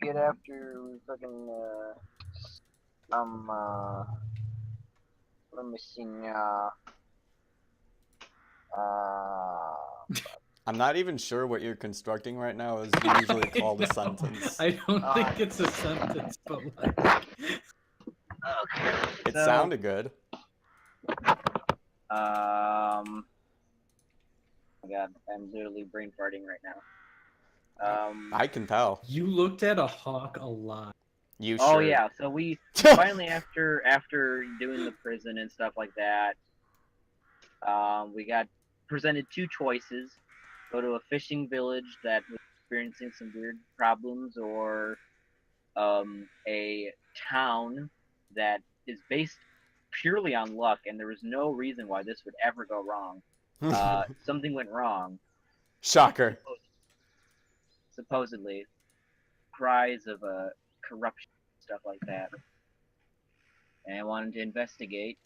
get after we fucking um uh let me see uh I'm not even sure what you're constructing right now is usually called a No, sentence. I don't Uh, think it's a sentence, but like, okay. It So sounded good. my God, I'm literally brain farting right now. I can tell. you looked at a hawk a lot. You Oh sure? yeah, so we finally after doing the prison and stuff like that, we got presented two choices: go to a fishing village that was experiencing some weird problems, or a town that is based purely on luck, and there was no reason why this would ever go wrong. Something went wrong, Shocker. supposedly. Cries of corruption, stuff like that. And I wanted to investigate.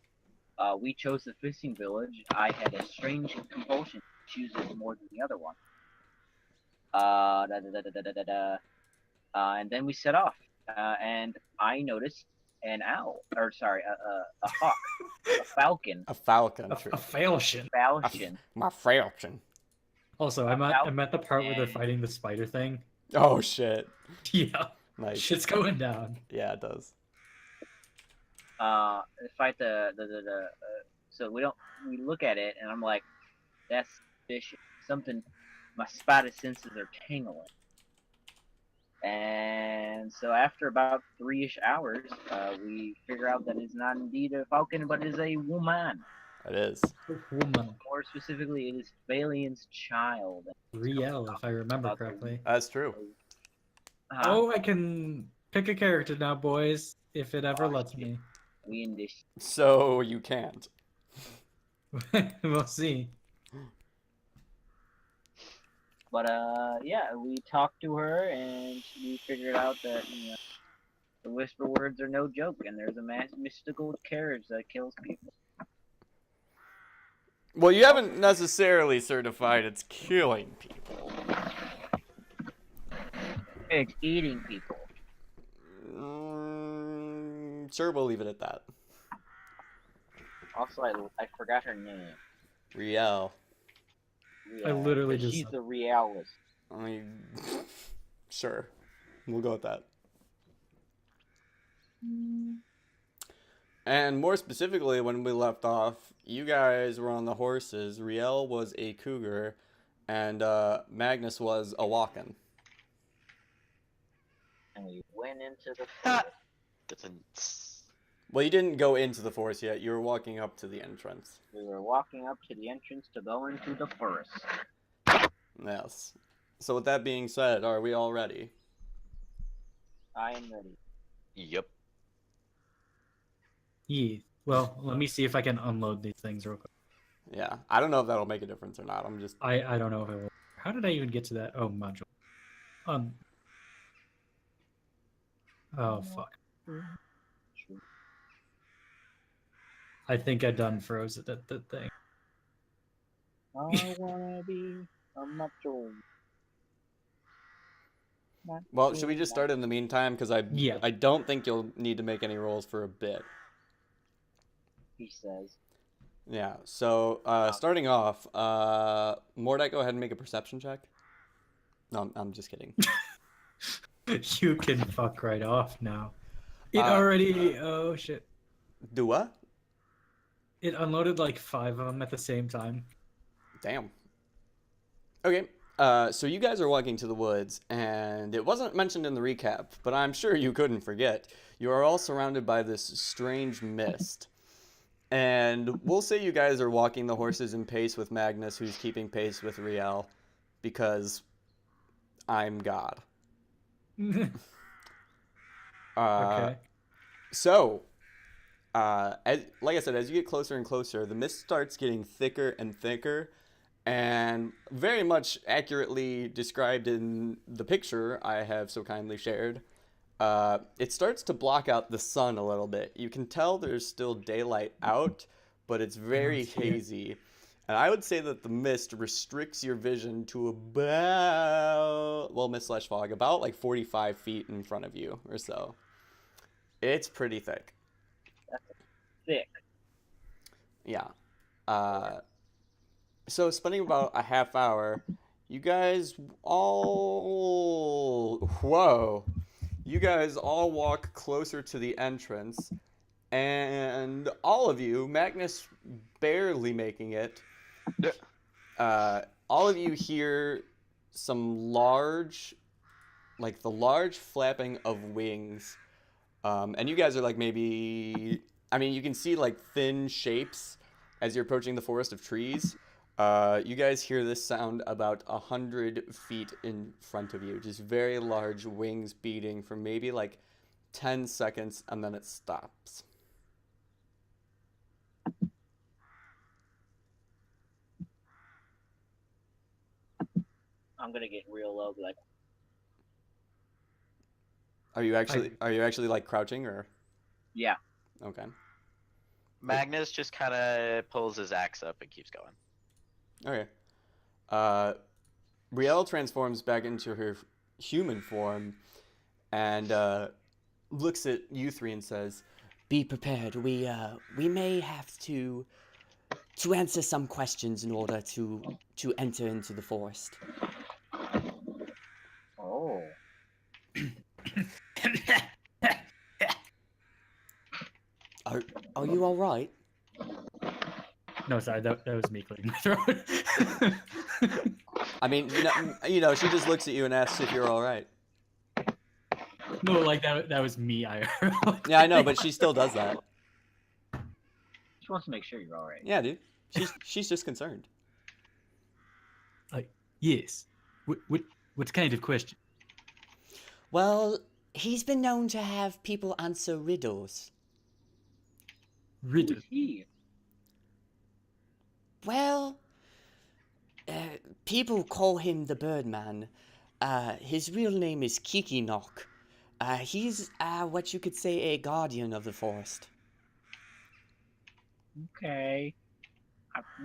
We chose the fishing village. I had a strange compulsion to choose it more than the other one. And then we set off. And I noticed an owl, or sorry, a hawk, a falcon, A falcon. A falchion. falchion, My falcon. Also, a I'm at the part where they're and fighting the spider thing. Oh shit. Yeah, Nice. shit's going down. Yeah, it does. fight so we look at it and I'm like, that's suspicious. Something, my spider senses are tingling. And so after about 3-ish hours, we figure out that it's not indeed a falcon, but it is a woman. It is. Woman. More specifically, it is Phalian's child. Riel, if I remember About the- correctly. That's true. Oh, I can pick a character now, boys, if it ever lets me. We in this. So you can't. We'll see. But yeah, we talked to her and we figured out that the whisper words are no joke, and there's a mystical carriage that kills people. Well, you haven't necessarily certified it's killing people. It's eating people. Sure, we'll leave it at that. Also, I forgot her name. Riel. I literally just- She's the realist. I mean, sure. We'll go with that. And more specifically, when we left off, you guys were on the horses. Riel was a cougar, and Magnus was a walkin'. And we went into the Well, you didn't go into the forest yet. You were walking up to the entrance. We were walking up to the entrance to go into the forest. Yes. So with that being said, are we all ready? I am ready. Yep. Yeah. Well, let me see if I can unload these things real quick. Yeah. I don't know if that'll make a difference or not. I'm just... I don't know if I will. How did I even get to that? Oh, module. Oh, fuck. I think I done froze it at the thing. I wanna be a macho. Well, should we just start in the meantime? Because Yeah. I don't think you'll need to make any rolls for a bit. He says. Yeah. So starting off, Mordek, go ahead and make a perception check. No, I'm just kidding. You can fuck right off now. It Uh, already. Oh, shit. Do what? It unloaded like 5 of them at the same time. Damn. Okay. So you guys are walking to the woods, and it wasn't mentioned in the recap, but I'm sure you couldn't forget. You are all surrounded by this strange mist. And we'll say you guys are walking the horses in pace with Magnus, who's keeping pace with Riel, because I'm God. Okay. So, like I said, as you get closer and closer, the mist starts getting thicker and thicker, and very much accurately described in the picture I have so kindly shared. It starts to block out the sun a little bit. You can tell there's still daylight out, but it's very see it. hazy. And I would say that the mist restricts your vision to about, well, mist/fog, about like 45 feet in front of you or so. It's pretty thick. That's thick. Yeah. So spending about a half hour, you guys all, whoa, you guys all walk closer to the entrance, and all of you, Magnus barely making it, all of you hear some large, like the large flapping of wings, and you guys are like maybe, I mean, you can see like thin shapes as you're approaching the forest of trees. You guys hear this sound about 100 feet in front of you, just very large wings beating for maybe like 10 seconds, and then it stops. I'm gonna get real low, like. Are you actually like crouching or? Yeah. Okay. Magnus just kind of pulls his axe up and keeps going. Okay. Brielle transforms back into her human form and looks at you three and says, Be prepared. We may have to answer some questions in order to enter into the forest. Oh. Are you all right? No, sorry, that was me clearing my throat. I mean, she just looks at you and asks if you're all right. No, like that was me. Yeah, I know, but she still does that. She wants to make sure you're all right. Yeah, dude. She's just concerned. Yes. What kind of question? Well, he's been known to have people answer riddles. Riddle. Who's he? Well, people call him the Birdman. His real name is Kiki Knock. He's what you could say a guardian of the forest. Okay.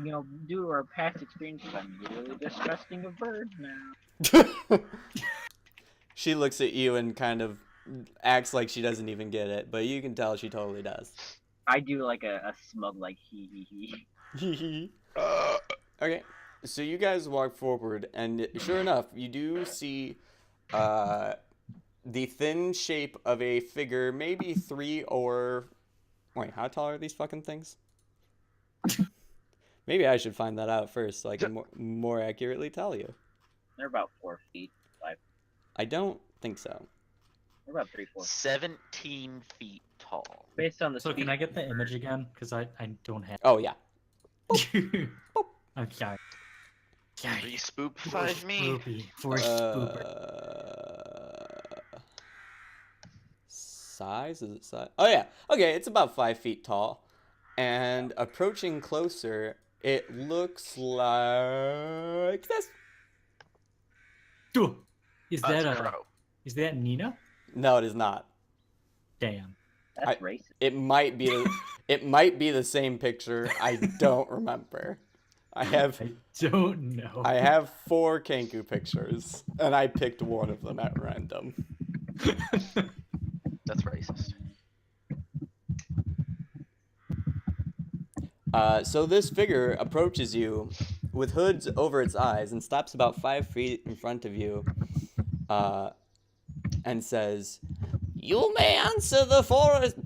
Due to our past experiences, I'm really distrusting of birds now. She looks at you and kind of acts like she doesn't even get it, but you can tell she totally does. I do like a smug like he. Okay, so you guys walk forward, and sure enough, you do see the thin shape of a figure, maybe 3 or... Wait, how tall are these fucking things? Maybe I should find that out first so I can more accurately tell you. They're about 4 feet, 5. I don't think so. They're about 3, 4. 17 feet tall. Based on the So speed. can I get the image again? Because I don't have. Oh, yeah. I'm sorry. Re-spoop-fied me. Size? Is it size? Oh, yeah. Okay, it's about 5 feet tall. And approaching closer, it looks like this. Is That's that Crow. is that Nina? No, it is not. Damn. That's racist. It might be the same picture. I don't remember. I Don't know. I have 4 Kenku pictures, and I picked one of them at random. That's racist. So this figure approaches you with hoods over its eyes and stops about 5 feet in front of you, and says, "You may answer the forest.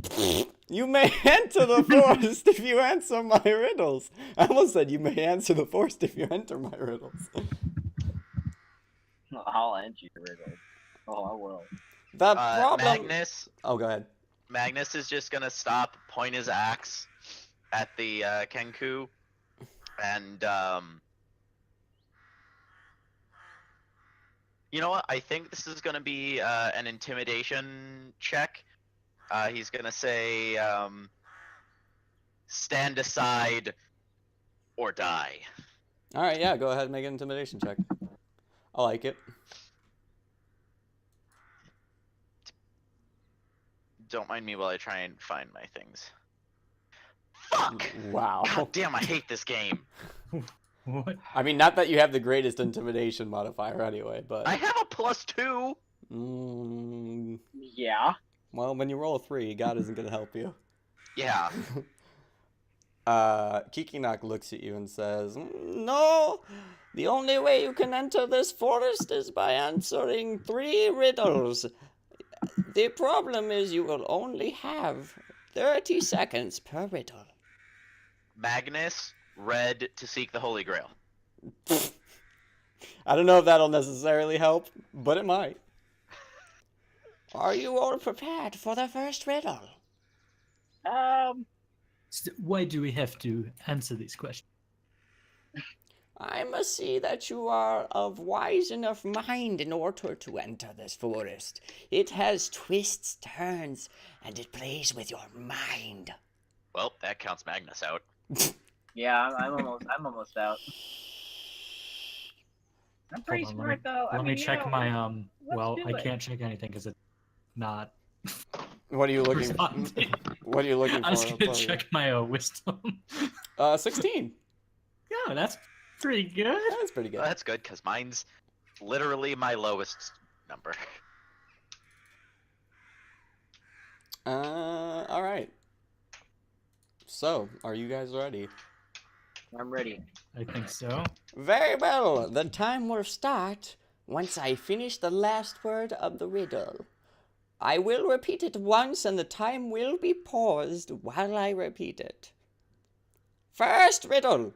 You may enter the forest if you answer my riddles." I almost said, "You may answer the forest if you enter my riddles." I'll answer your riddle. Oh, I will. The problem. Magnus. Oh, go ahead. Magnus is just gonna stop, point his axe at the Kenku, and you know what? I think this is gonna be an intimidation check. He's gonna say, "Stand aside, or die." All right, yeah, go ahead and make an intimidation check. I like it. Don't mind me while I try and find my things. Fuck! Wow. God damn, I hate this game. What? I mean, not that you have the greatest intimidation modifier anyway, but I have a +2. Yeah. Well, when you roll a 3, God isn't gonna help you. Yeah. Kikinok looks at you and says, "No, the only way you can enter this forest is by answering 3 riddles. The problem is you will only have 30 seconds per riddle." Magnus, red to seek the Holy Grail. I don't know if that'll necessarily help, but it might. Are you all prepared for the first riddle? Why do we have to answer these questions? I must see that you are of wise enough mind in order to enter this forest. It has twists, turns, and it plays with your mind. Well, that counts Magnus out. Yeah, I'm almost out. I'm pretty Hold on, smart though. Let me check my Well, do I it. can't check anything because it's not What are you looking? responding. What are you looking for? I was in a gonna player? check my wisdom. 16. Yeah, that's pretty good. That's pretty good. Well, that's good because mine's literally my lowest number. All right. So, are you guys ready? I'm ready. I think so. Very well. The time will start once I finish the last word of the riddle. I will repeat it once, and the time will be paused while I repeat it. First riddle.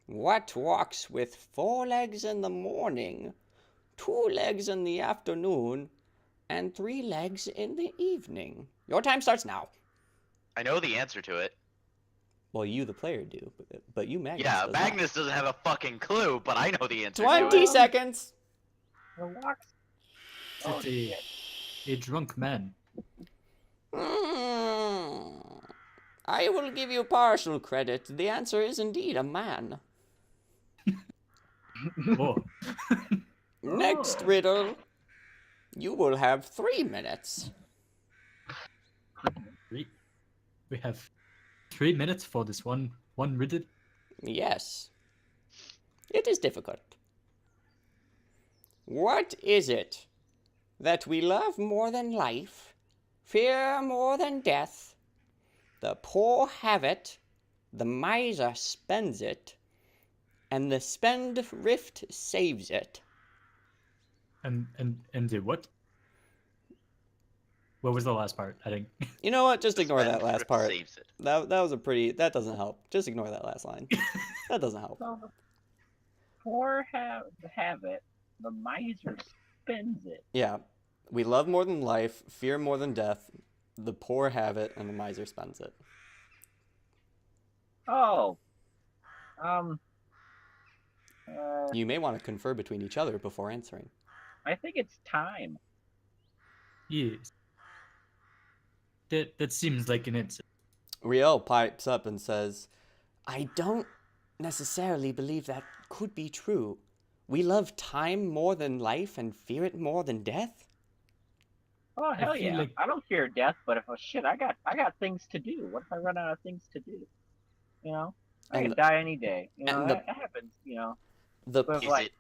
What walks with 4 legs in the morning, 2 legs in the afternoon, and 3 legs in the evening? Your time starts now. I know the answer to it. Well, you, the player, do, but you, Magnus. Yeah, does not. Magnus doesn't have a fucking clue, but I know the answer 20 to it. seconds. The walks. It's a drunk man. I will give you partial credit. The answer is indeed a man. Oh. Next riddle. You will have 3 minutes. We have 3 minutes for this one riddle. Yes. It is difficult. What is it that we love more than life, fear more than death? The poor have it, the miser spends it, and the spendthrift saves it. And the what? What was the last part? I think. You know what? Just The ignore that last spendthrift part. saves it. That was a pretty. That doesn't help. Just ignore that last line. That doesn't help. So the poor have it. The miser spends it. Yeah. We love more than life, fear more than death. The poor have it, and the miser spends it. Oh. You may want to confer between each other before answering. I think it's time. Yes. That seems like an answer. Riel pipes up and says, I don't necessarily believe that could be true. We love time more than life and fear it more than death? Oh hell feel yeah! like- I don't fear death, but if I got things to do. What if I run out of things to do? You know, I And could die any day. You know, and the- that happens. You know, the but Is like it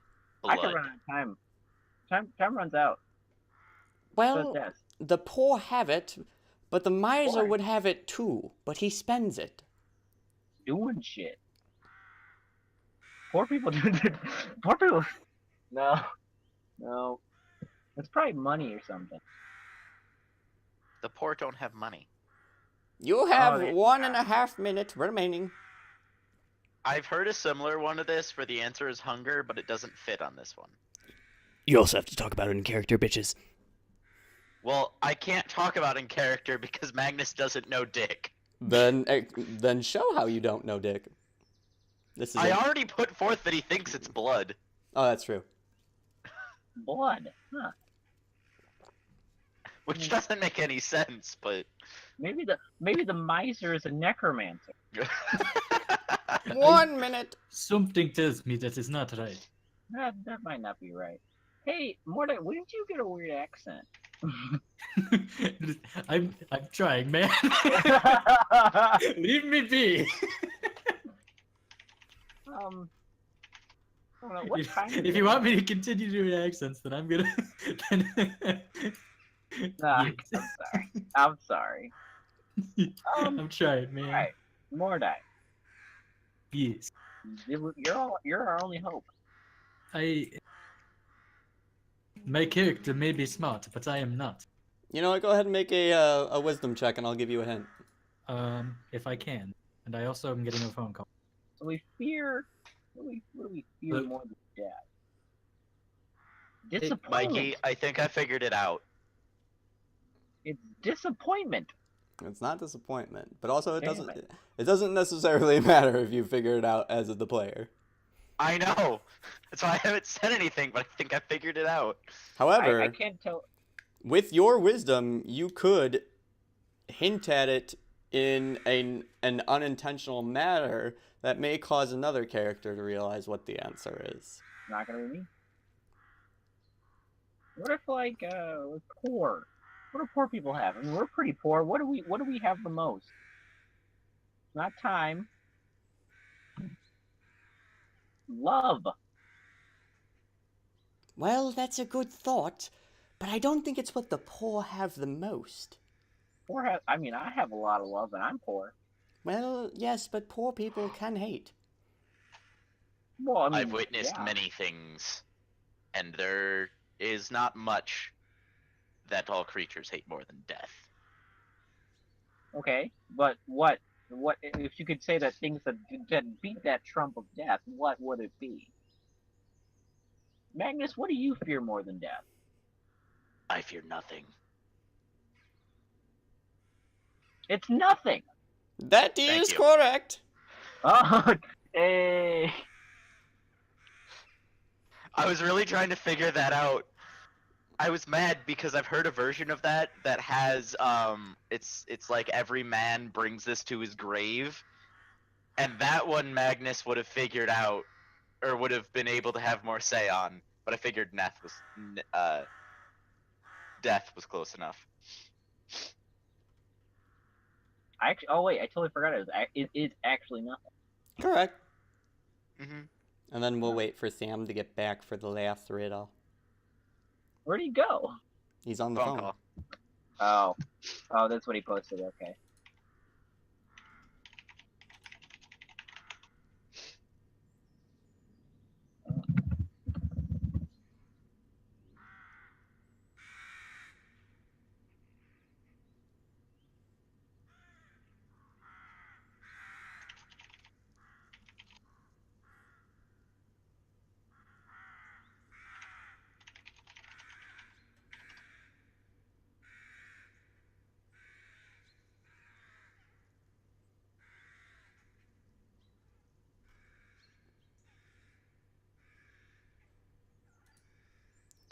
I could blood? run out of time. Time runs out. So Well, death. the poor have it, but the miser Poor. would have it too, but he spends it. Doing shit. Poor people do. Poor people. No. It's probably money or something. The poor don't have money. You have they- 1.5 minutes remaining. I've heard a similar one of this where the answer is hunger, but it doesn't fit on this one. You also have to talk about it in character, bitches. Well, I can't talk about in character because Magnus doesn't know dick. then show how you don't know Dick. This is. I already put forth that he thinks it's blood. Oh, that's true. Blood. Huh. Which doesn't make any sense, but Maybe the miser is a necromancer. 1 minute. Something tells me that is not right. That might not be right. Hey, Morta, when did you get a weird accent? I'm trying, man. Leave me be. I don't know, what time If is you it? want me to continue doing accents, then I'm gonna. Nah, Yes. I'm sorry. I'm sorry. I'm trying, man. Alright. Mordai. Yes. You're our only hope. My character may be smart, but I am not. You know what? Go ahead and make a wisdom check, and I'll give you a hint. If I can, and I also am getting a phone call. So we fear. What do we fear Look. more than death? Disappointment. Mikey, I think I figured it out. It's disappointment. It's not disappointment, but also it Damn doesn't. it. It doesn't necessarily matter if you figure it out as the player. I know. That's why I haven't said anything, but I think I figured it out. However, I can't tell. with your wisdom, you could hint at it in an unintentional manner that may cause another character to realize what the answer is. Not gonna be me. What if like we're poor? What do poor people have? I mean, we're pretty poor. What do we have the most? Not time. Love. Well, that's a good thought, but I don't think it's what the poor have the most. I mean, I have a lot of love, and I'm poor. Well, yes, but poor people can hate. Well, I mean, I've witnessed yeah. many things, and there is not much that all creatures hate more than death. Okay, but what if you could say that things that beat that trump of death? What would it be? Magnus, what do you fear more than death? I fear nothing. It's nothing. That Thank is you. correct. Oh, hey. I was really trying to figure that out. I was mad because I've heard a version of that has it's like every man brings this to his grave, and that one Magnus would have figured out or would have been able to have more say on, but I figured death was close enough. Oh wait, I totally forgot it is actually nothing. Correct. Mm-hmm. And then we'll wait for Sam to get back for the last riddle. Where'd he go? He's on the Phone phone. call. Oh, that's what he posted. Okay.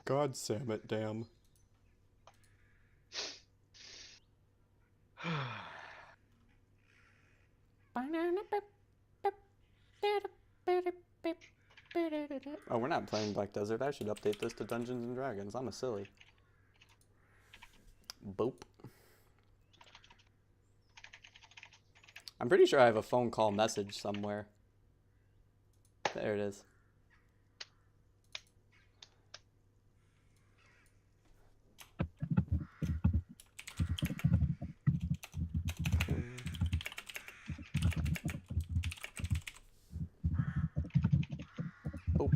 God damn it, damn. Oh, we're not playing Black Desert. I should update this to Dungeons and Dragons. I'm a silly. Boop. I'm pretty sure I have a phone call message somewhere. There it is. Oh.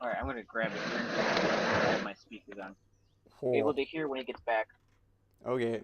Alright, I'm gonna grab it. I have my speakers on. Be able to hear when he gets back. Okay.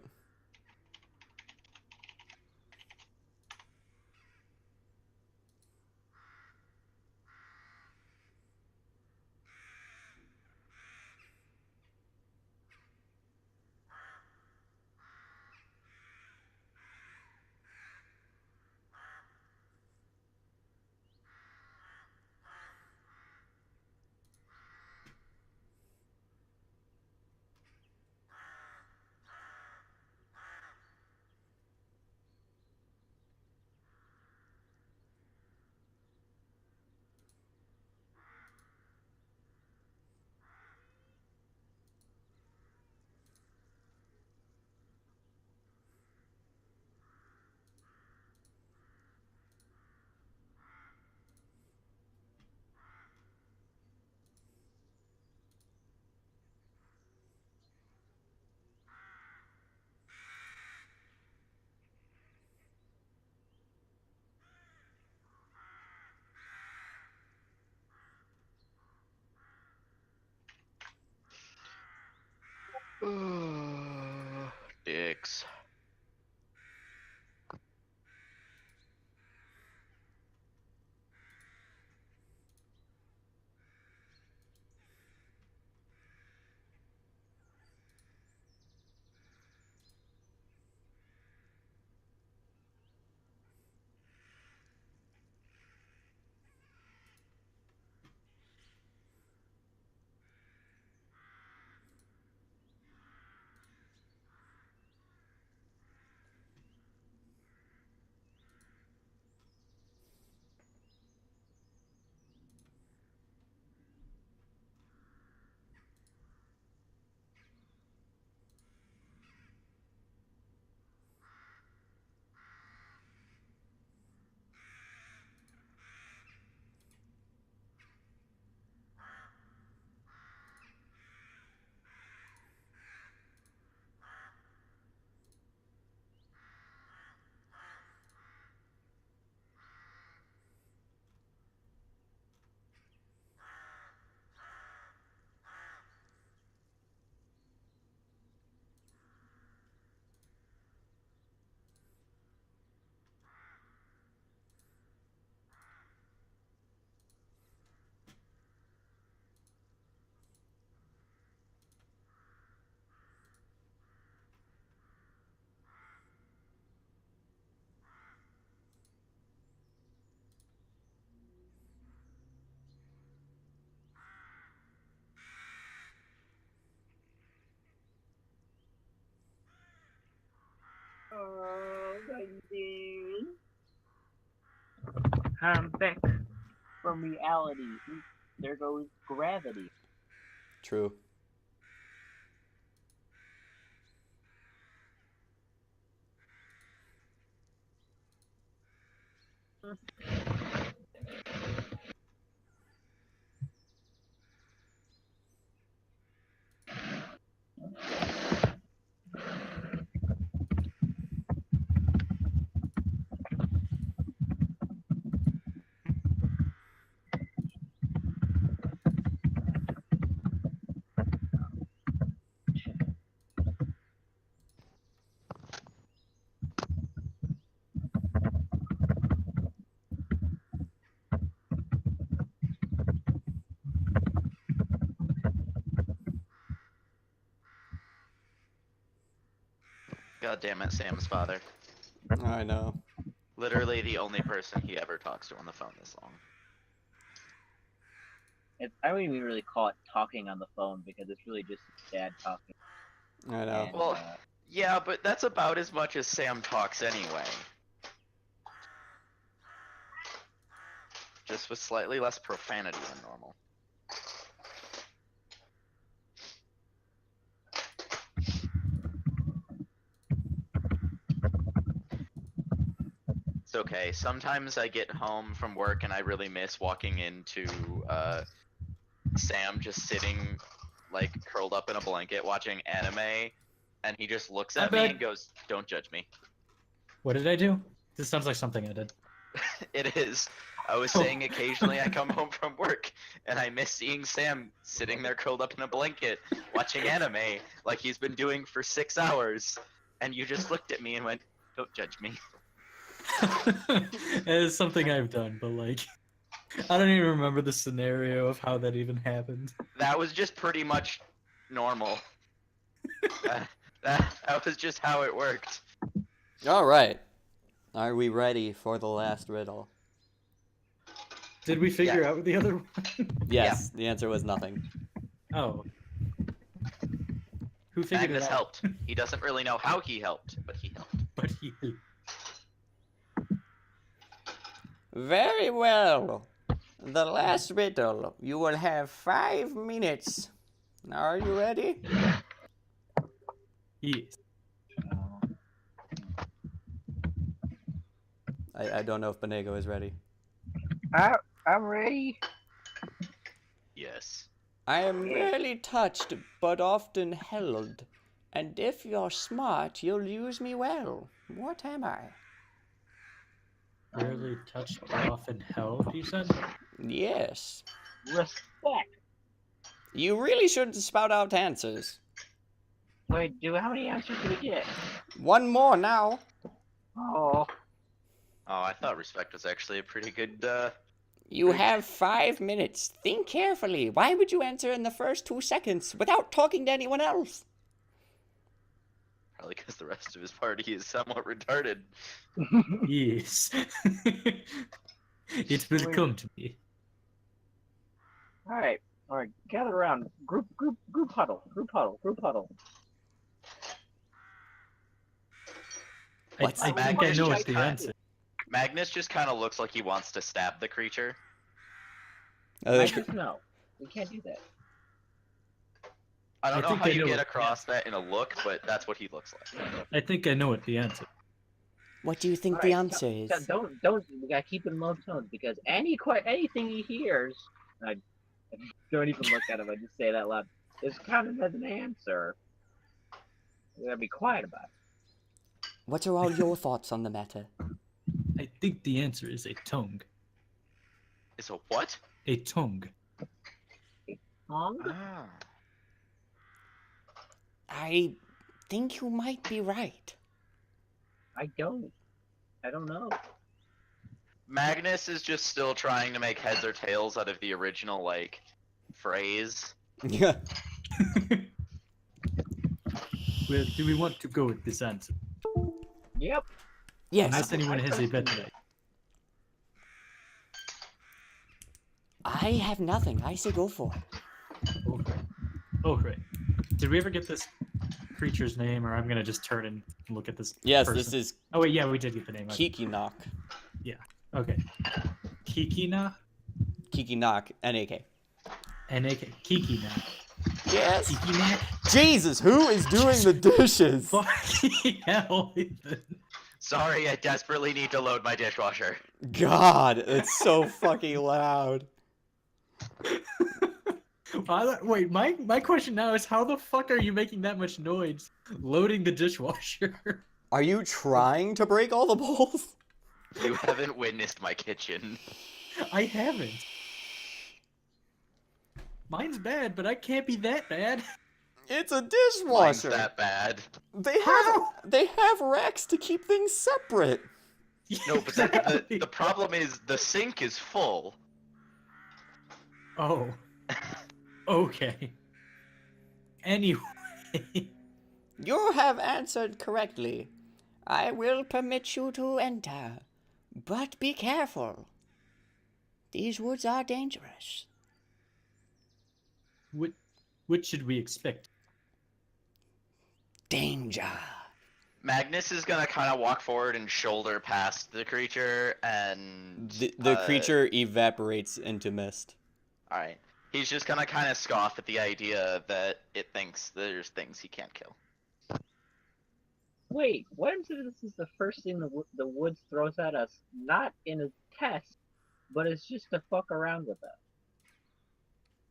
Dicks. Oh, I'm back from reality. There goes gravity. True. God damn it, Sam's father. I know. Literally the only person he ever talks to on the phone this long. I don't even really call it talking on the phone because it's really just dad talking. I know. And, Well, yeah, but that's about as much as Sam talks anyway. Just with slightly less profanity than normal. It's okay. Sometimes I get home from work and I really miss walking into Sam just sitting like curled up in a blanket watching anime, and he just looks at me and goes, "Don't judge me." What did I do? This sounds like something I did. It is. I was saying occasionally I come home from work and I miss seeing Sam sitting there curled up in a blanket watching anime like he's been doing for 6 hours, and you just looked at me and went, "Don't judge me." It is something I've done, but like, I don't even remember the scenario of how that even happened. That was just pretty much normal. That was just how it worked. All right. Are we ready for the last riddle? Did we figure Yes. out the other one? Yes. The answer was nothing. Oh. Who figured Magnus it out? helped. He doesn't really know how he helped, but he helped. But he. Very well. The last riddle. You will have 5 minutes. Are you ready? Yes. I don't know if Benego is ready. I'm ready. Yes. I am rarely touched, but often held. And if you're smart, you'll use me well. What am I? Rarely touched, but often held, you said? Yes. Respect. You really shouldn't spout out answers. Wait, how many answers do we get? One more now. Oh, Oh, I thought respect was actually a pretty good, You have 5 minutes. Think carefully. Why would you answer in the first 2 seconds without talking to anyone else? probably because the rest of his party is somewhat retarded. Yes. It will come to me. all right. Gather around. Group huddle. Group huddle. I What's- think I know what the Magnus answer. Magnus just kind of looks like he wants to stab the creature. I just know. We can't do that. I don't I know think how I you know get what- across that in a look, but that's what he looks like. I think I know what the answer. What do you think All the right, answer is? Don't. We gotta keep it in low tones because anything he hears, I don't even look at him. I just say that loud. Is counted as an answer. We gotta be quiet about it. What are all your thoughts on the matter? I think the answer is a tongue. Is a what? A tongue. Tongue? Ah. I think you might be right. I don't know. Magnus is just still trying to make heads or tails out of the original, like, phrase. Yeah. Well, do we want to go with this answer? Yep. Yes, Unless anyone has a better idea. I have nothing. I say go for it. Okay. Okay. Did we ever get this creature's name, or I'm gonna just turn and look at this? Yes, person? this is Oh wait, yeah, we did get the name. Kiki Knock. Okay. Kikina? Kiki Knock, N-A-K. N-A-K. Kikina. Yes. Kikina? Jesus, who is doing the dishes? Fucking hell, Ethan. Sorry, I desperately need to load my dishwasher. God, it's so fucking loud. Wait, my question now is how the fuck are you making that much noise loading the dishwasher? Are you trying to break all the bowls? You haven't witnessed my kitchen. I haven't. Mine's bad, but I can't be that bad. It's a Mine's dishwasher. that bad. They have racks to keep things separate. No, but the problem is the sink is full. Oh. Okay. Anyway. You have answered correctly. I will permit you to enter. But be careful. These woods are dangerous. What should we expect? Danger. Magnus is gonna kind of walk forward and shoulder past the creature, and The creature evaporates into mist. All right, he's just gonna kind of scoff at the idea that it thinks there's things he can't kill. Wait, what if this is the first thing the woods throws at us? Not in a test, but it's just to fuck around with us.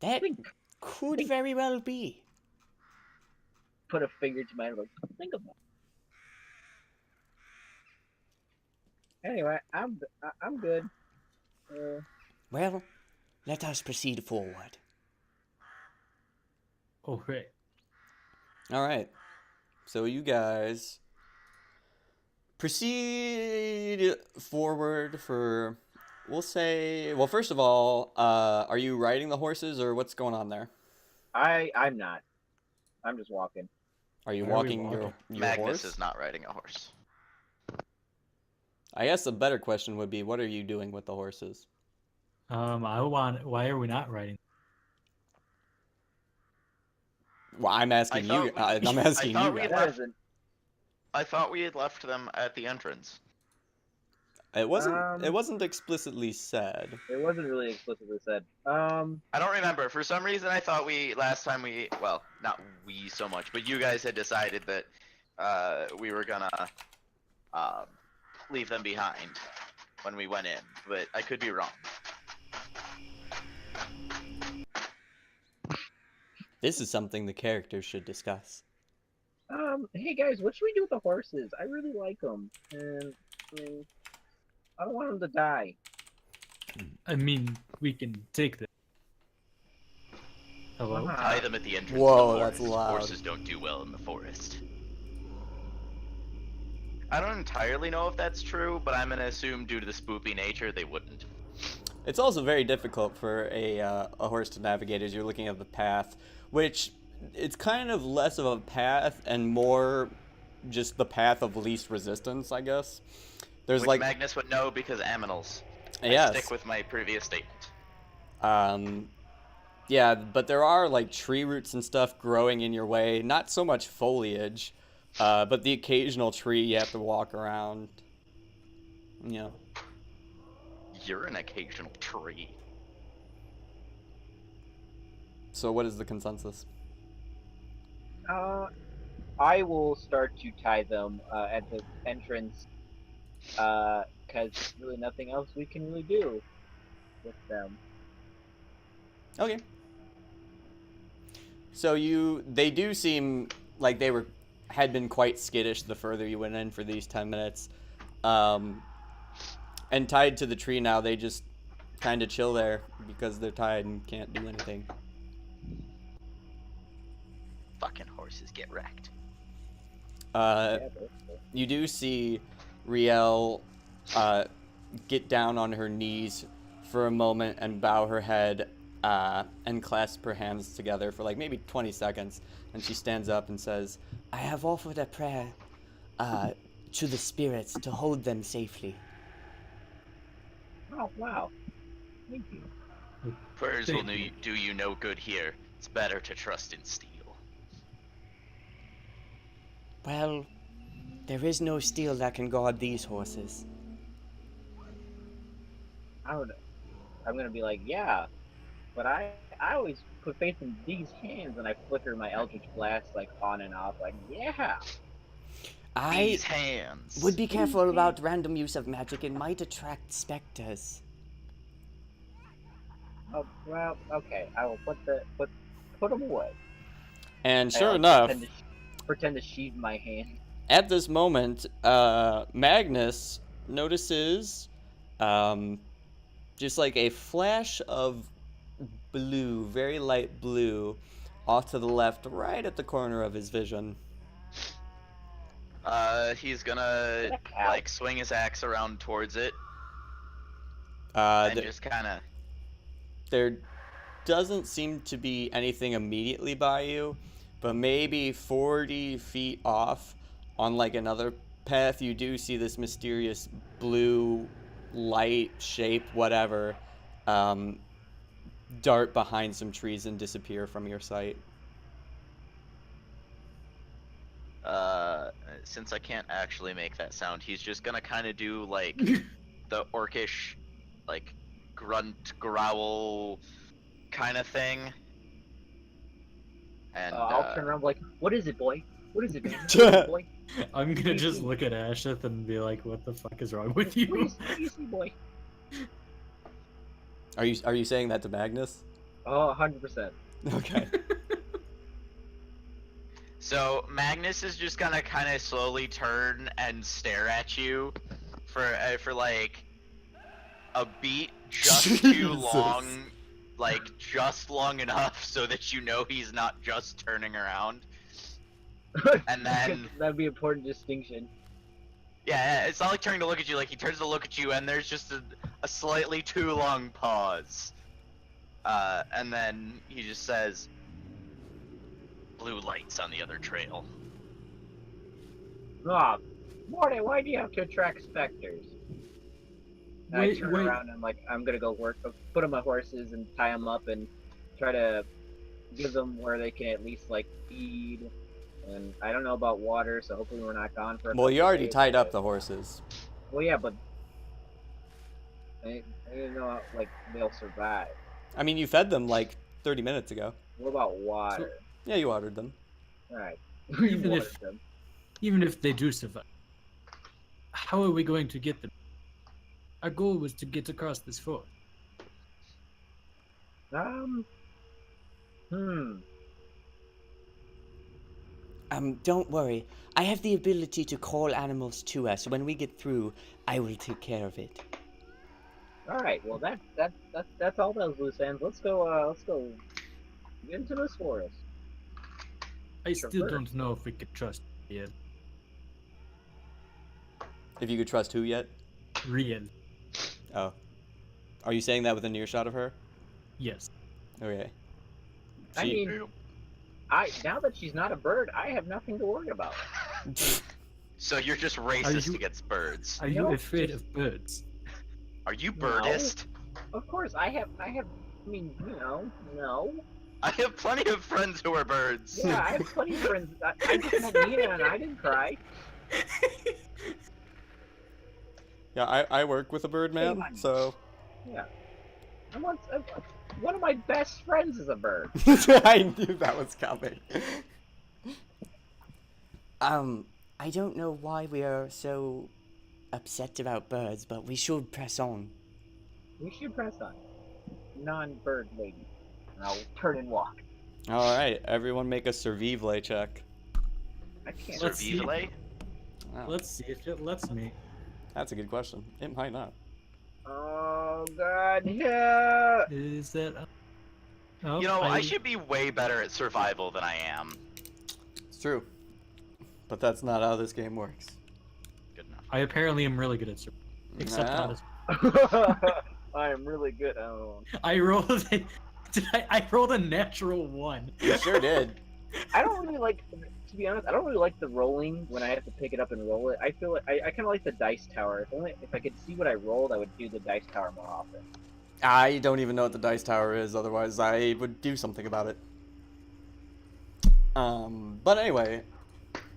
That Think. could very well be. Put a finger to my lips. Think about it. Anyway, I'm good. Well, let us proceed forward. Oh, great. All right. So you guys proceed forward for, we'll say, well, first of all, are you riding the horses or what's going on there? I'm not. I'm just walking. Are you Why are we walking your walking? Magnus horse? is not riding a horse. I guess the better question would be, what are you doing with the horses? Why are we not riding? Well, I'm asking you. thought we- I'm asking I thought you we guys. had That left- isn't. I thought we had left them at the entrance. It wasn't. It Um, wasn't explicitly said. It wasn't really explicitly said. I don't remember. For some reason, I thought last time well, not we so much, but you guys had decided that we were gonna leave them behind when we went in, but I could be wrong. This is something the characters should discuss. Hey guys, what should we do with the horses? I really like them, and I mean, I don't want them to die. I mean, we can take them. Hello? Ah. Tie them at the entrance Whoa, of the that's forest. loud. Horses don't do well in the forest. I don't entirely know if that's true, but I'm gonna assume due to the spoopy nature, they wouldn't. It's also very difficult for a horse to navigate as you're looking at the path, which it's kind of less of a path and more just the path of least resistance, I guess. There's Which like Magnus would know because aminals. I yes, stick with my previous statement. yeah, but there are like tree roots and stuff growing in your way. Not so much foliage, but the occasional tree you have to walk around. You know. You're an occasional tree. So So what is the consensus? I will start to tie them at the entrance, because there's really nothing else we can really do with them. Okay. So they do seem like had been quite skittish the further you went in for these 10 minutes. And tied to the tree now, they just kind of chill there because they're tied and can't do anything. Fucking horses get wrecked. Uh, Yeah, but- you do see Riel get down on her knees for a moment and bow her head and clasp her hands together for like maybe 20 seconds. And she stands up and says, I have offered a prayer to the spirits to hold them safely. Oh wow! Thank you. Prayers Thank will do you no good here. It's better to trust in steel. Well, there is no steel that can guard these horses. I'm gonna be like, yeah, but I always put faith in these hands, and I flicker my Eldritch Blast like on and off, like, yeah. I These hands. would be careful about random use of magic. It might attract specters. Oh well, okay. I will put them away. and I, sure like, enough, pretend to sheathe my hand. at this moment, Magnus notices just like a flash of blue, very light blue, off to the left, right at the corner of his vision. He's gonna Ow. like swing his axe around towards it Th- and just kind of. there doesn't seem to be anything immediately by you, but maybe 40 feet off on like another path, you do see this mysterious blue light shape, whatever, dart behind some trees and disappear from your sight. Since I can't actually make that sound, he's just gonna kind of do like the orcish, like grunt growl kind of thing. And I'll turn around like, what is it, boy? What is it, man? What is it, boy? I'm gonna just look at Asheth and be like, "What the fuck is wrong with you?" What do you see, boy? Are you saying that to Magnus? Oh, 100%. Okay. So Magnus is just gonna kind of slowly turn and stare at you for like a beat, just too Jesus. long, like just long enough so that you know he's not just turning around. And then, That'd be an important distinction. yeah, it's not like turning to look at you, like he turns to look at you and there's just a slightly too long pause. And then he just says, blue lights on the other trail. Ah, Morty, why do you have to attract specters? And I turn Wait. around and I'm like, I'm gonna go work, put on my horses and tie them up and try to give them where they can at least like feed. And I don't know about water, so hopefully we're not gone for. Well, you already days, tied up but- the horses. Well, yeah, but I didn't know like they'll survive. I mean, you fed them like 30 minutes ago. What about water? Yeah, you watered them. All right. Even Watered if- them. Even if they do survive, how are we going to get them? Our goal was to get across this fort. Don't worry. I have the ability to call animals to us. When we get through, I will take care of it. All right. Well, that's all those loose ends. Let's go get into this forest. I still Sure. don't know if we could trust Riel. If you could trust who yet? Riel. Oh. Are you saying that within earshot of her? Yes. Okay. I mean, now that she's not a bird, I have nothing to worry about. So you're just racist you- against birds. Are you No, afraid just- of birds? Are you No. birdist? Of course, I have. I mean, no. I have plenty of friends who are birds. Yeah, I have plenty of friends. I just met Nina and I didn't cry. Yeah, I work with a bird man, Hey, so And one of my best friends is a bird. I knew that was coming. I don't know why we are so upset about birds, but we should press on. We should press on. Non-bird lady. And I'll turn and walk. All right, everyone make a survivre check. I can't. Let's see. Survivale? Wow, Let's see if it lets me. that's a good question. It might not. Oh God, yeah. Is that? Oh, You know, I should be way better at survival than I am. It's true, but that's not how this game works. Good enough. I apparently am really good at survival. Except Yeah. on this. I am really good. Oh. I rolled. I rolled a natural 1. You sure did. I don't really like. To be honest, I don't really like the rolling when I have to pick it up and roll it. I feel like I kind of like the dice tower. If I could see what I rolled, I would do the dice tower more often. I don't even know what the dice tower is, otherwise I would do something about it. But anyway,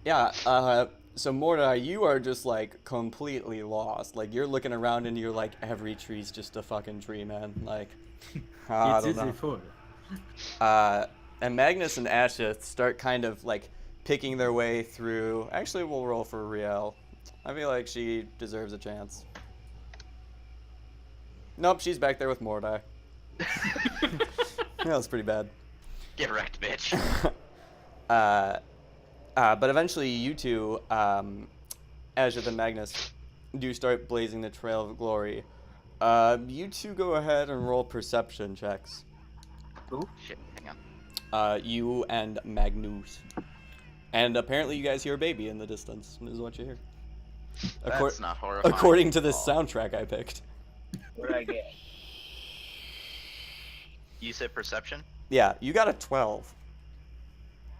yeah, so Mordai, you are just like completely lost. Like you're looking around and you're like, every tree's just a fucking tree, man. Like, I It don't is know. a fort. And Magnus and Ashith start kind of like picking their way through. Actually, we'll roll for Riel. I feel like she deserves a chance. Nope, she's back there with Mordai. That was pretty bad. Get wrecked, bitch. But eventually, you two, Ashith and Magnus, do start blazing the trail of glory. You two go ahead and roll perception checks. Shit, hang on. You and Magnus. And apparently, you guys hear a baby in the distance. Is what you hear. That's not horrifying. According to this at all. soundtrack I picked. What did I get? You said perception? Yeah, you got a 12.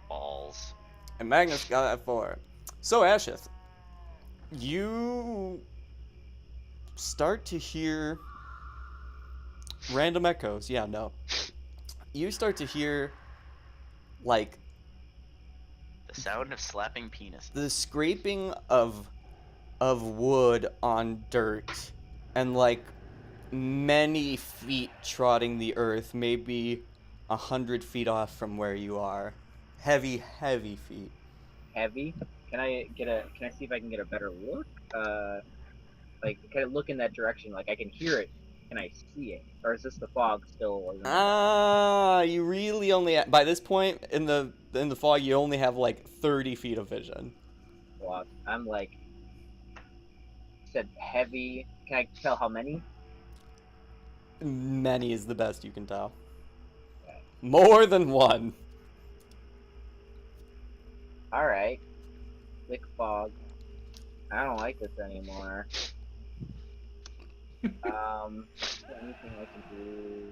Balls. And Magnus got a 4. So, Ashith, you start to hear random echoes. Yeah, no. You start to hear, like, The sound of slapping penis. the scraping of wood on dirt and, like, many feet trotting the earth, maybe 100 feet off from where you are. Heavy, heavy feet. Heavy. Can I see if I can get a better look? Like kind of look in that direction. Like I can hear it. Can I see it? Or is this the fog still? You really only by this point in the fog you only have like 30 feet of vision. Fog. I'm like said heavy. Can I tell how many? Many is the best you can tell. More than one. Alright. Thick fog. I don't like this anymore. Is there anything I can do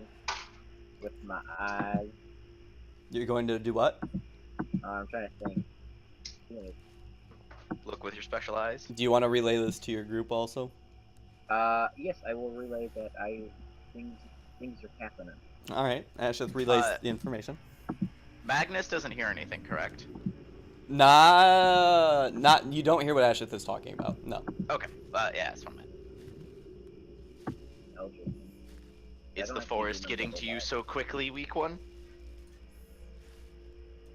with my eyes? You're going to do what? I'm trying to think. Look with your special eyes. Do you want to relay this to your group also? Yes, I will relay that things are happening. All right. Asheth relays Uh, the information. Magnus doesn't hear anything, correct? Not. You don't hear what Asheth is talking about. No. Okay. Yeah, that's what I meant. Eldritch. Is don't the have to forest do getting double to you that. so quickly, weak one?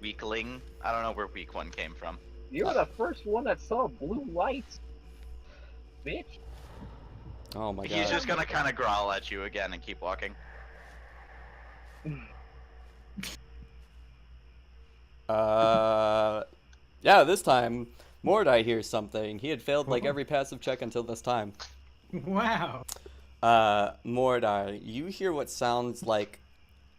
Weakling? I don't know where weak one came from. You were the first one that saw blue lights, bitch. Oh my He's god. just gonna kind of growl at you again and keep walking. Yeah. This time, Mordai hears something. He had failed like every passive check until this time. Wow. Mordai, you hear what sounds like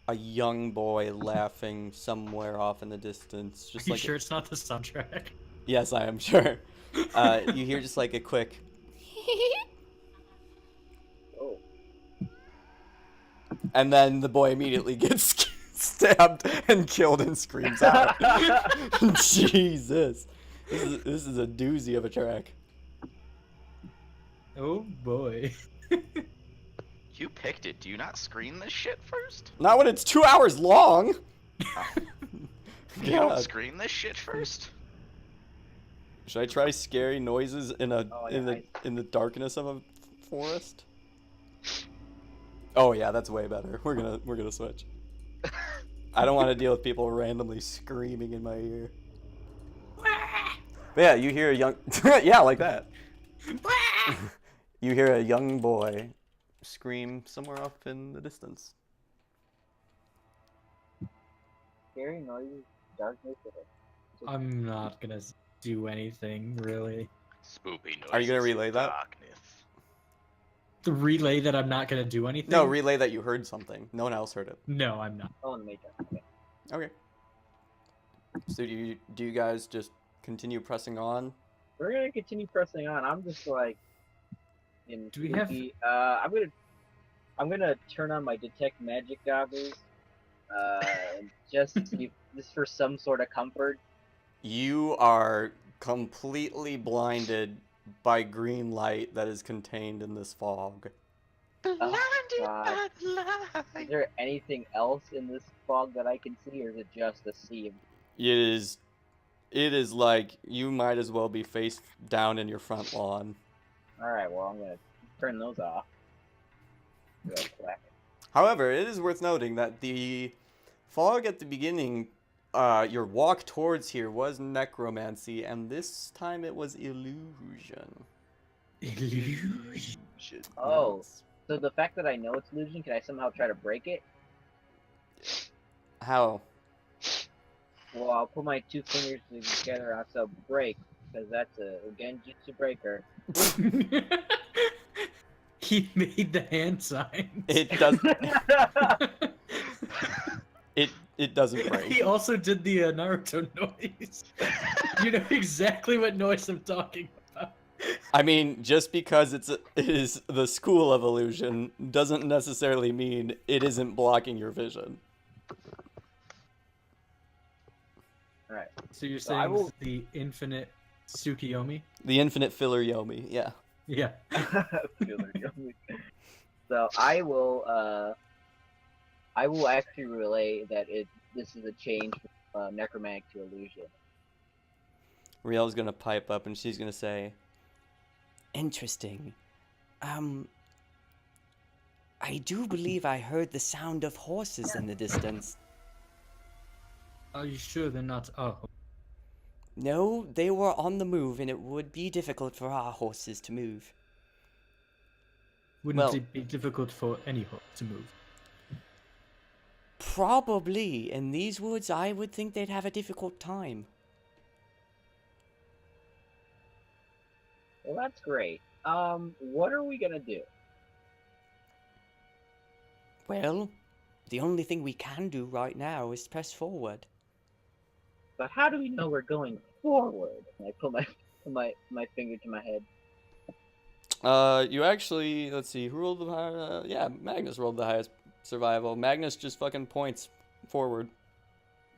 a young boy laughing somewhere off in the distance. Just Are you like sure it's not the soundtrack? Yes, I am sure. You hear just like a quick. Oh, And then the boy immediately gets stabbed and killed and screams out. Jesus. This is a doozy of a track. Oh boy. You picked it. Do you not screen this shit first? Not when it's 2 hours long. You don't God. screen this shit first? Should I try scary noises in a Oh, yeah, in the darkness of a forest? Oh yeah, that's way better. We're gonna switch. I don't want to deal with people randomly screaming in my ear. But yeah, you hear a young yeah, like that. You hear a young boy scream somewhere off in the distance. scary noises, darkness. I'm not gonna do anything really. Spoopy noises. Are you gonna relay that? Darkness. The relay that I'm not gonna do anything. No, relay that you heard something. No one else heard it. No, I'm not. Oh, in the Matrix. Okay. Okay. So do you guys just continue pressing on? We're gonna continue pressing on. I'm just like, in Do we have- spooky- I'm gonna turn on my detect magic goggles, just to see, just for some sort of comfort. You are completely blinded by green light that is contained in this fog. God. Is there anything else in this fog that I can see, or is it just a sea of? It is like you might as well be face down in your front lawn. All right, well I'm gonna turn those off. Real quick. However, it is worth noting that the fog at the beginning, your walk towards here was necromancy, and this time it was illusion. Illusion. Oh. Yes. So the fact that I know it's illusion, can I somehow try to break it? How? Well, I'll put my two fingers together on so break, because that's a Genjutsu breaker. He made the hand sign. It does. It doesn't break. He also did the Naruto noise. You know exactly what noise I'm talking about. I mean, just because it is the school of illusion doesn't necessarily mean it isn't blocking your vision. Alright. So you're So I saying will- this is the infinite Tsukiyomi? The infinite filler Yomi, yeah. Yeah. So I will actually relay that this is a change from necromantic to illusion. Riel's gonna pipe up and she's gonna say, "Interesting. I do believe I heard the sound of horses in the distance. Are you sure they're not? Oh, No, they were on the move and it would be difficult for our horses to move. wouldn't Well- it be difficult for any horse to move? Probably. In these woods, I would think they'd have a difficult time. Well, that's great. What are we gonna do? Well, the only thing we can do right now is press forward. But how do we know we're going forward? And I put my finger to my head. You actually, let's see, who rolled the high? Yeah, Magnus rolled the highest survival. Magnus just fucking points forward.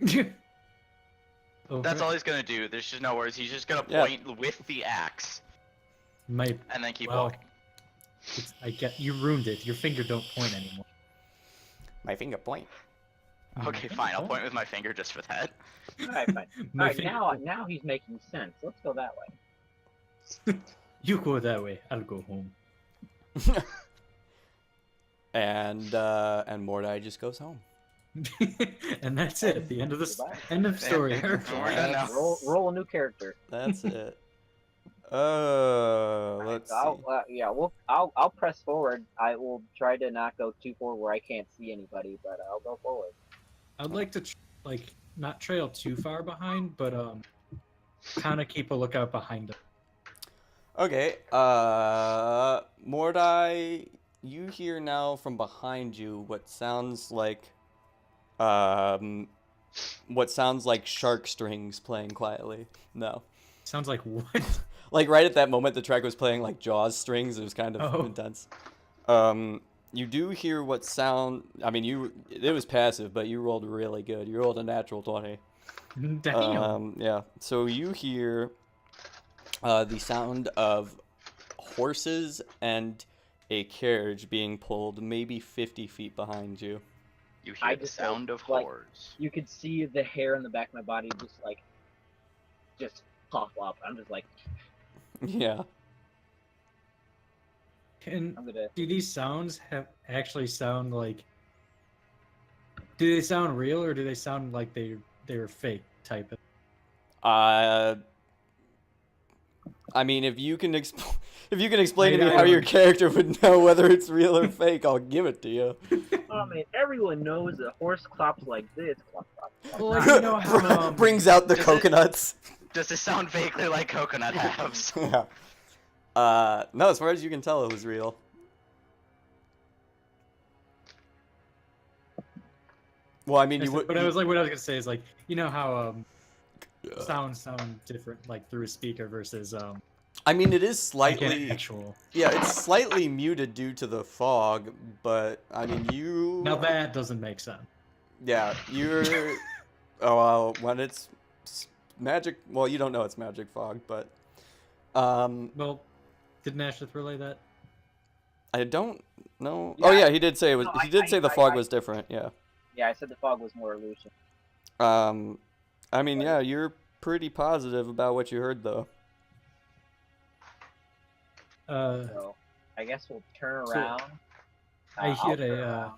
That's all he's gonna do. There's just no words. He's just gonna Yeah. point with the axe My, and then keep well, walking. I get you ruined it. Your finger don't point anymore. My finger point. Okay, fine. I'll point with my finger just for that. Alright, fine. My Alright, finger, now he's making sense. Let's go that way. you go that way. I'll go home. And Mordai just goes home. And that's it. The end of the Goodbye. end of story. We're done now. Roll a new character. That's it. Let's see. I'll press forward. I will try to not go too forward where I can't see anybody, but I'll go forward. I'd like to not trail too far behind, but kind of keep a lookout behind him. Okay, Mordai, you hear now from behind you what sounds like shark strings playing quietly. No. Sounds like what? Like right at that moment the track was playing like Jaws strings. It was kind of Oh. intense. You do hear what sound, I mean it was passive, but you rolled really good. You rolled a natural 20. Damn. Yeah. So you hear the sound of horses and a carriage being pulled maybe 50 feet behind you. You I hear the just, sound of like- horse. You could see the hair in the back of my body just pop up. I'm just like, Yeah. And I'm gonna. do these sounds actually sound like? Do they sound real or do they sound like they're fake type of? I mean, if you can explain to I me know. how your character would know whether it's real or fake, I'll give it to you. Oh man, everyone knows a horse claps like this. Clop, clop, clop. Well, like, you know how, Brings out the Does it- coconuts. Does it sound vaguely like coconut halves? Yeah. No, as far as you can tell, it was real. Well, I mean, you would. But I was like, what I was gonna say is like, you know how sounds sound different like through a speaker versus I mean, it is like slightly. an actual. Yeah, it's slightly muted due to the fog, but I mean, you. Now that doesn't make sense. Yeah, you're. Oh well, when it's magic. Well, you don't know it's magic fog, but. Well, did Nashith relay that? I don't know. Yeah, Oh yeah, he did say it was. no, He did say the I- fog I- was different. Yeah. Yeah, I said the fog was more illusion. I mean, yeah, you're pretty positive about what you heard, though. So I guess we'll turn So, around. I I'll hear turn a, around.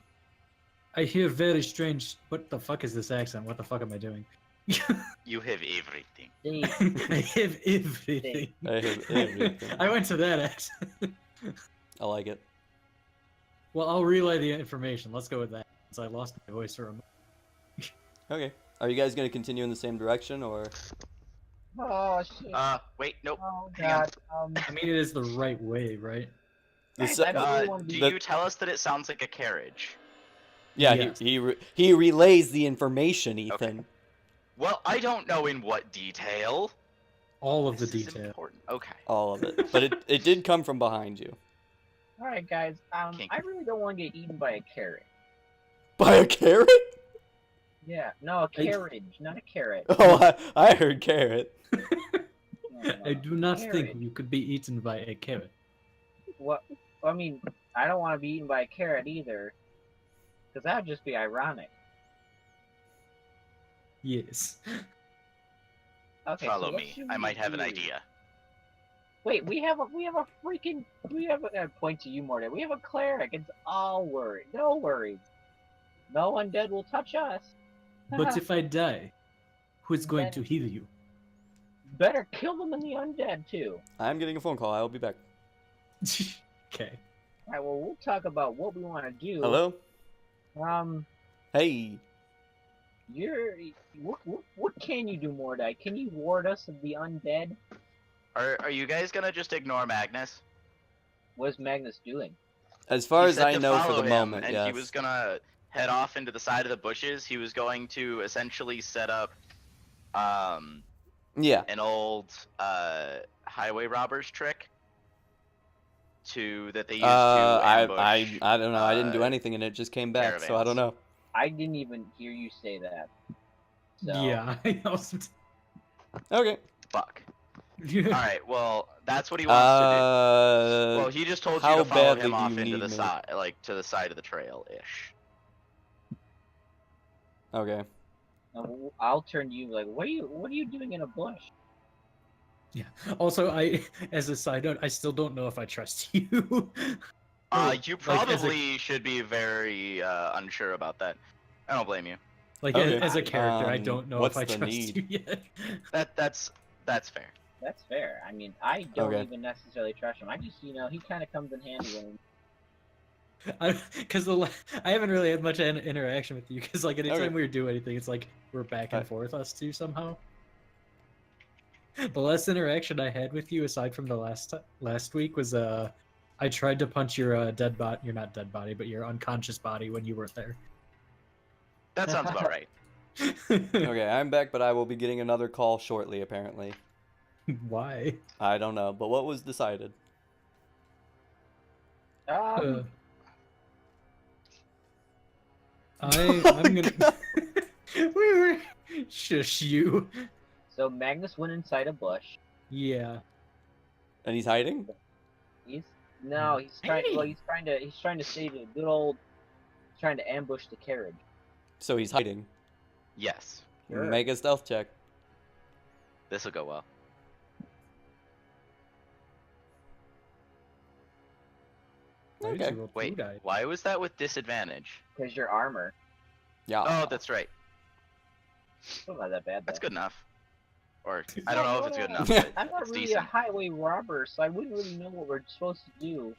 I hear very strange. What the fuck is this accent? What the fuck am I doing? You have everything. Dave, I have everything. I have everything. I went to that accent. I like it. Well, I'll relay the information. Let's go with that. Since I lost my voice for a moment. Okay. Are you guys gonna continue in the same direction, or? Oh shit. Wait, nope. Oh hang on. god. I mean, it is the right way, right? Guys, The I se- don't really wanna Do be- the- you tell us that it sounds like a carriage? Yeah, Yes. he relays the information, Ethan. Well, I don't know in what detail. All of the This is detail. important. Okay. All of it, but it did come from behind you. All right, guys. Kink. I really don't want to get eaten by a carrot. By a carrot? Yeah, no, a carriage, not a carrot. Oh, I heard carrot. No, I do not think carrot. you could be eaten by a carrot. What? I mean, I don't want to be eaten by a carrot either, because that would just be ironic. Yes. Okay, so Follow what me. should I we might have an do? idea. Wait, we have a point to you, Morty. We have a cleric. It's all worried. No worries. No undead will touch us. But if I die, who is going to heal you? Better kill them than the undead too. I'm getting a phone call. I will be back. Okay. All right. Well, we'll talk about what we want to do. Hello? Hey. What can you do, Mordai? Can you ward us of the undead? Are you guys gonna just ignore Magnus? What is Magnus doing? As far He as said I to know for follow the him, moment, and yes. he was gonna head off into the side of the bushes. He was going to essentially set up Yeah. an old highway robbers trick that they used to ambush. I don't know. I didn't do uh, anything, and it just came back, so I don't caravans. know. I didn't even hear you say that. So, Yeah, I know. Okay. Fuck. All right. Well, that's what he wants to do. Well, he just told you how to follow badly him do off you into need the me? side, like to the side of the trail ish. Okay. I'll turn to you like, what are you doing in a bush? Yeah. Also, as a side note, I still don't know if I trust you. You Like, as a- probably should be very unsure about that. I don't blame you. Like Okay. as a character, I Um, don't know what's if I the trust need? you yet. That's fair. That's fair. I mean, I don't Okay. even necessarily trust him. I just, he kind of comes in handy when. Because I haven't really had much interaction with you. Because like anytime Okay. we do anything, it's like we're back and Alright. forth us two somehow. The last interaction I had with you, aside from the last week, was I tried to punch your dead body. You're not dead body, but your unconscious body when you weren't there. That sounds about right. Okay, I'm back, but I will be getting another call shortly, apparently. Why? I don't know, but what was decided? I'm gonna. We were. Shush you. So Magnus went inside a bush. Yeah. And he's hiding? He's trying. Well, he's trying to save a good old. He's trying to ambush the carriage. So he's hiding. Yes, Sure. Make a stealth check. this will go well. Why did Okay. you roll two Wait, die? why was that with disadvantage? Because your armor. Yeah. Oh, that's right. It's not that bad. That's though. good enough. Or I don't know if it's good enough. Yeah. But I'm not it's really decent. a highway robber, so I wouldn't really know what we're supposed to do.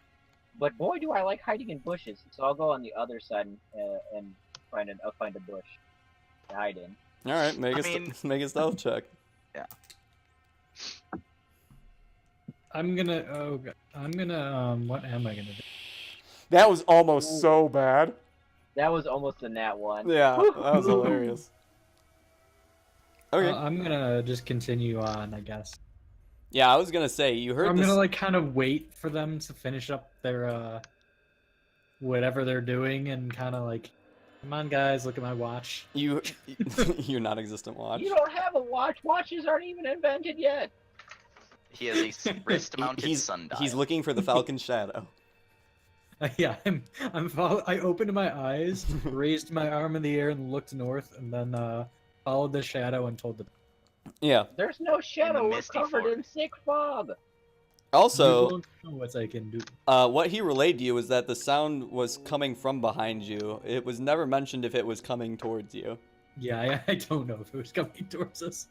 But boy, do I like hiding in bushes. So I'll go on the other side and find a bush to hide in. All right, make I a mean- make a stealth check. I'm gonna. Oh, God. I'm gonna. What am I gonna do? That was almost so bad. That was almost a nat one. Yeah, that was hilarious. Okay. I'm gonna just continue on, I guess. Yeah, I was gonna say you heard I'm this. gonna like kind of wait for them to finish up their whatever they're doing, and kind of like, come on, guys, look at my watch. You your non-existent watch. You don't have a watch. Watches aren't even invented yet. He has a wrist-mounted he's sundial. he's looking for the Falcon Shadow. Yeah, I opened my eyes, raised my arm in the air, and looked north, and then followed the shadow and told them. Yeah. There's no shadow. We're misty covered forest. in thick fog. Also, You won't know what I can do. what he relayed to you was that the sound was coming from behind you. It was never mentioned if it was coming towards you. Yeah, I don't know if it was coming towards us.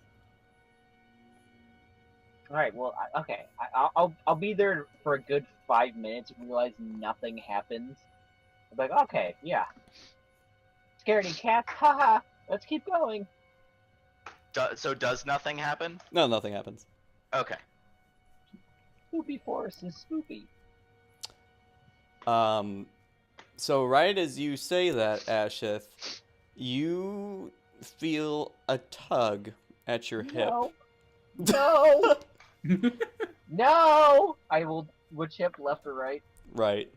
All right. Well, okay. I'll be there for a good 5 minutes and realize nothing happens. I'm like, okay, yeah. Scaredy cats. Haha. Let's keep going. So does nothing happen? No, nothing happens. Okay. Spoopy forest is spoopy. So right as you say that, Ashith, you feel a tug at your hip. No. No. No. I will. Which hip, left or right? Right.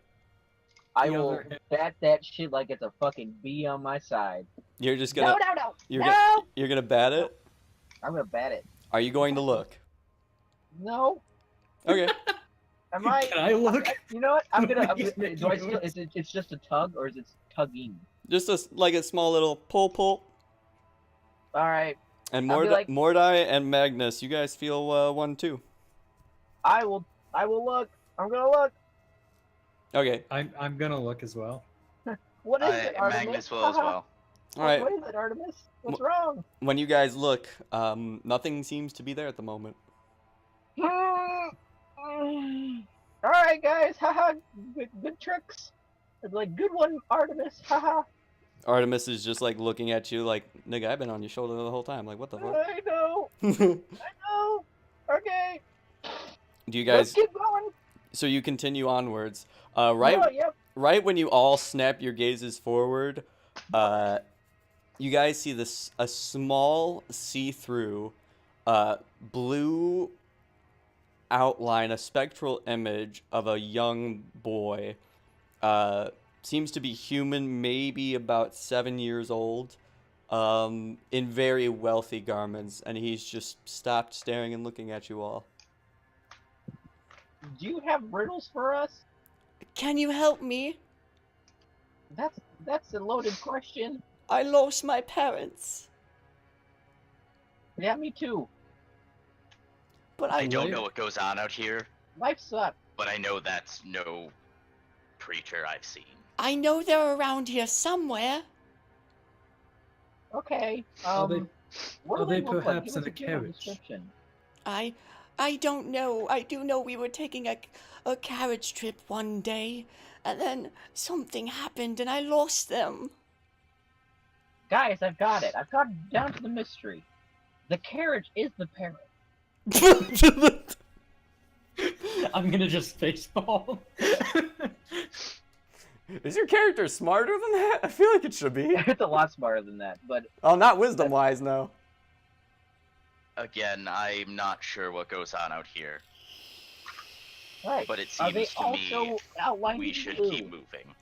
I The will other hip. bat that shit like it's a fucking bee on my side. You're just No, gonna no. you're No. gonna you're gonna bat it? I'm gonna bat it. Are you going to look? No. Okay. Am I? Can I look? You know what? I'm gonna. He's do I making still? noise. It's just a tug, or is it tugging? Just like a small little pull. All right. And I'll be like- Mordai and Magnus, you guys feel one too. I will look. I'm gonna look. Okay. I'm gonna look as well. What is it, Artemis? Magnus will as well. All right. What is it, Artemis? What's wrong? When you guys look, nothing seems to be there at the moment. All right, guys. Haha. Good tricks. It's like good one, Artemis. Haha. Artemis is just like looking at you like, nigga, I've been on your shoulder the whole time. Like, what the I know. fuck? I know. Okay. Do you Let's guys? keep going. So you continue onwards. Oh, yep. right when you all snap your gazes forward, you guys see this a small see-through blue outline, a spectral image of a young boy. Seems to be human, maybe about 7 years old, in very wealthy garments, and he's just stopped staring and looking at you all. Do you have riddles for us? Can you help me? That's a loaded question. I lost my parents. Yeah, me too. But I I don't know what goes on out here, Life sucks. but I know that's no creature I've seen. I know they're around here somewhere. Okay. Are they- What do are they look like? perhaps Give in us a general carriage? description. I don't know. I do know we were taking a carriage trip one day, and then something happened and I lost them. Guys, I've got it. I've got it down to the mystery. The carriage is the parrot. I'm gonna just facepalm. Is your character smarter than that? I feel like it should be. It's a lot smarter than that, but Oh, not wisdom-wise, no. Again, I'm not sure what goes on out here, right. but it Are they seems to me also outlined we in should blue? keep moving.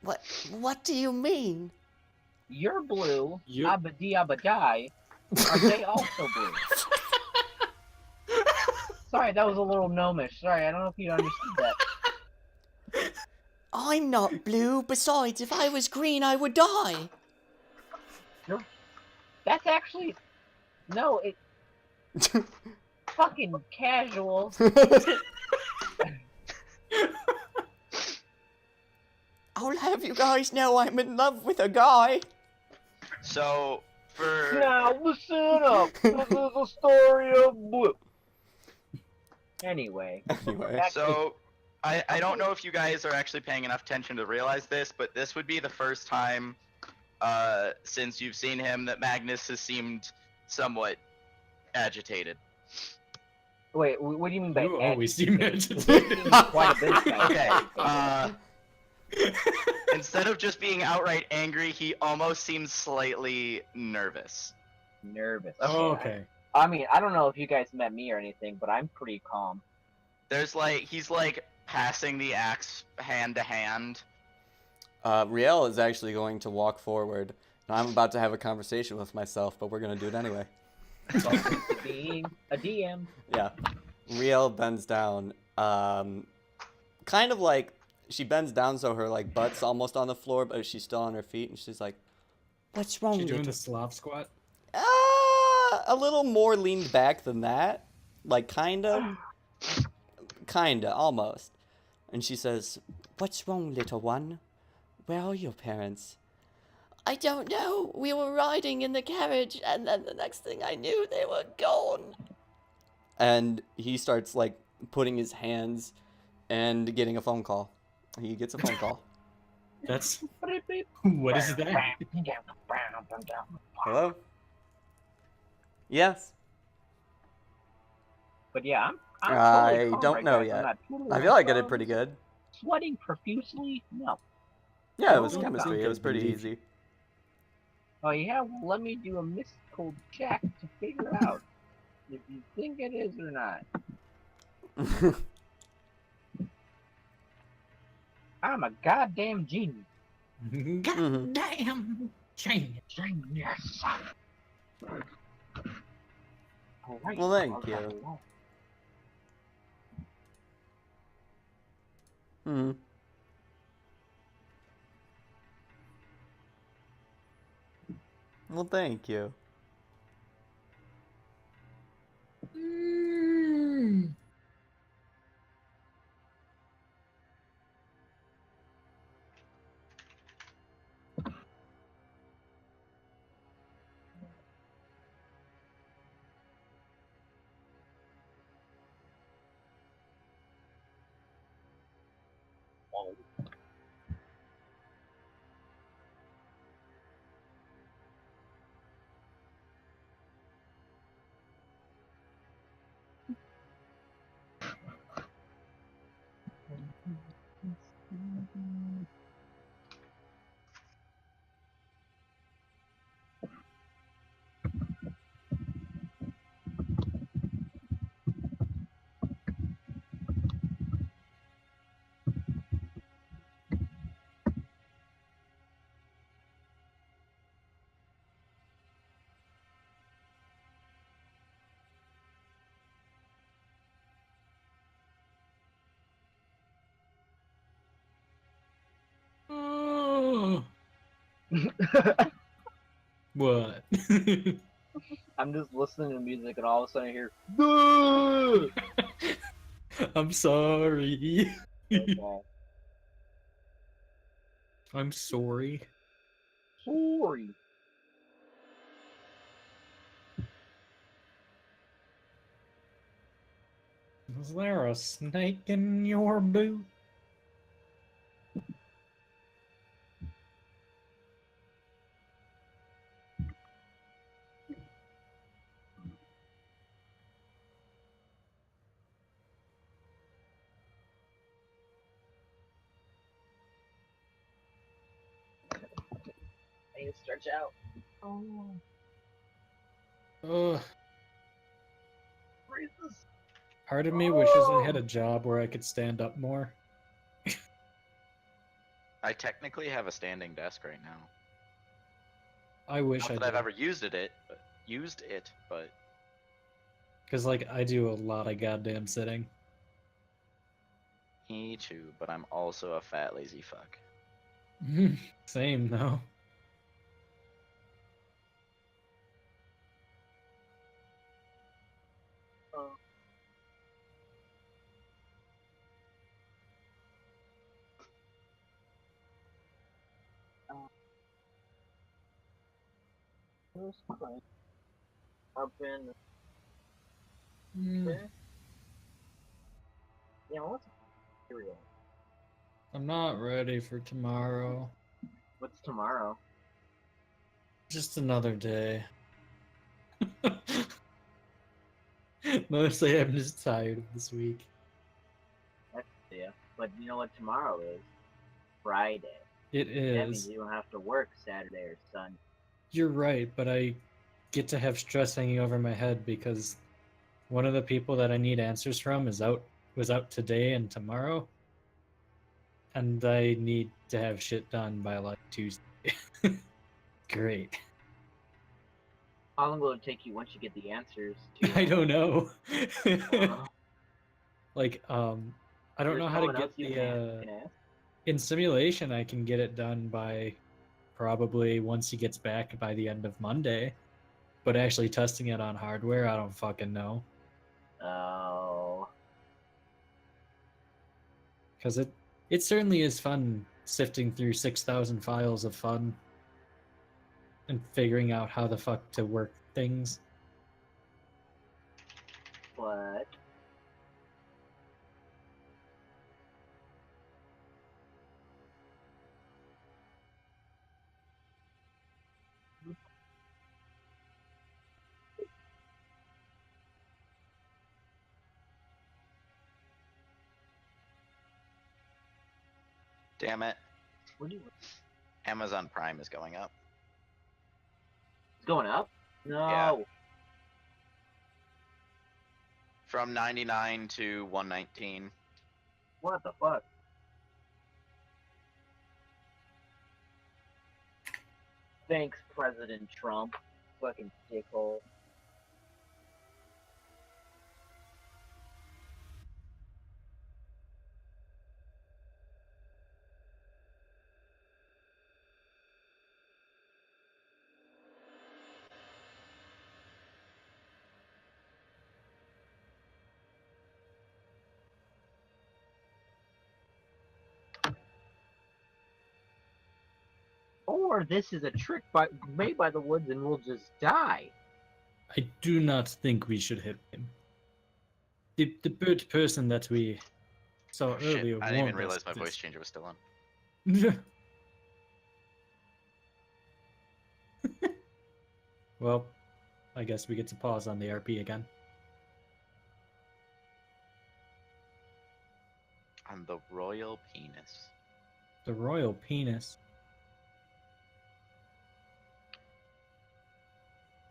What do you mean? You're blue. You- Abadi Abadai. Are they also blue? Sorry, that was a little gnomish. Sorry, I don't know if you understood that. I'm not blue. Besides, if I was green, I would die. That's actually no. It fucking casual. I'll have you guys know I'm in love with a guy. So, for Now listen up. This is a story of blue. Anyway, Anyway. So, I don't know if you guys are actually paying enough attention to realize this, but this would be the first time since you've seen him that Magnus has seemed somewhat agitated. wait. What do you mean by You always seem agitated. agitated? Quite a bit. Okay, instead of just being outright angry, he almost seems slightly nervous. Nervous. Oh, okay. I mean, I don't know if you guys met me or anything, but I'm pretty calm. He's like passing the axe hand to hand. Riel is actually going to walk forward. Now, I'm about to have a conversation with myself, but we're going to do it anyway. Welcome to being a DM. Yeah. Riel bends down. Kind of like, she bends down so her like butt's almost on the floor, but she's still on her feet, and she's like, What's wrong She with doing you? the Slav squat? a little more leaned back than that. Like, kinda, almost. And she says, What's wrong, little one? Where are your parents? I don't know. We were riding in the carriage, and then the next thing I knew, they were gone. And he starts, like, putting his hands and getting a phone call. He gets a phone call. That's what is that? Hello? Yes. But yeah, I'm I totally calm don't right know now. yet. I'm not totally I feel like I did pretty good. Sweating profusely? No. Yeah, it was Oh, chemistry. It was pretty believe- easy. Oh yeah, well let me do a mystical check to figure out if you think it is or not. I'm a goddamn genius. Mhm. Damn change. Genius. All right. Well, thank all you. right, well, Hmm. Well, thank you. What? I'm just listening to music and all of a sudden I hear, "Boo!" I'm sorry. Okay. I'm sorry. Sorry. Was there a snake in your boot? I need to stretch out. Oh, Ugh. Jesus. Part of me wishes I had a job where I could stand up more. I technically have a standing desk right now. I wish Not I that I've did. ever used it, but Because, like, I do a lot of goddamn sitting. me too. But I'm also a fat lazy fuck. Same, though. Oh. It's fine. I've been there. Yeah, what's cereal? I'm not ready for tomorrow. What's tomorrow? Just another day. Mostly, I'm just tired of this week. Yeah, but you know what tomorrow is? Friday. It That means is. you don't have to work Saturday or Sunday. You're right, but I get to have stress hanging over my head because one of the people that I need answers from was out today and tomorrow, and I need to have shit done by like Tuesday. Great. How long will it take you once you get the answers to? I don't know. Like, Like, I don't there's know no how to one else get you the can ask. in simulation. I can get it done by probably once he gets back by the end of Monday, but actually testing it on hardware, I don't fucking know. Oh, Because it certainly is fun sifting through 6,000 files of fun and figuring out how the fuck to work things. what? Damn it, What do you? Amazon Prime is going up. It's going up? No. Yeah. From 99 to 119. What the fuck? Thanks, President Trump. Fucking dickhole. Or this is a trick made by the woods and we'll just die. I do not think we should hit him. The bird person that we saw Oh, shit, earlier I didn't even warned us realize my of voice this. changer was still on. Well, I guess we get to pause on the RP again. On the royal penis. The royal penis.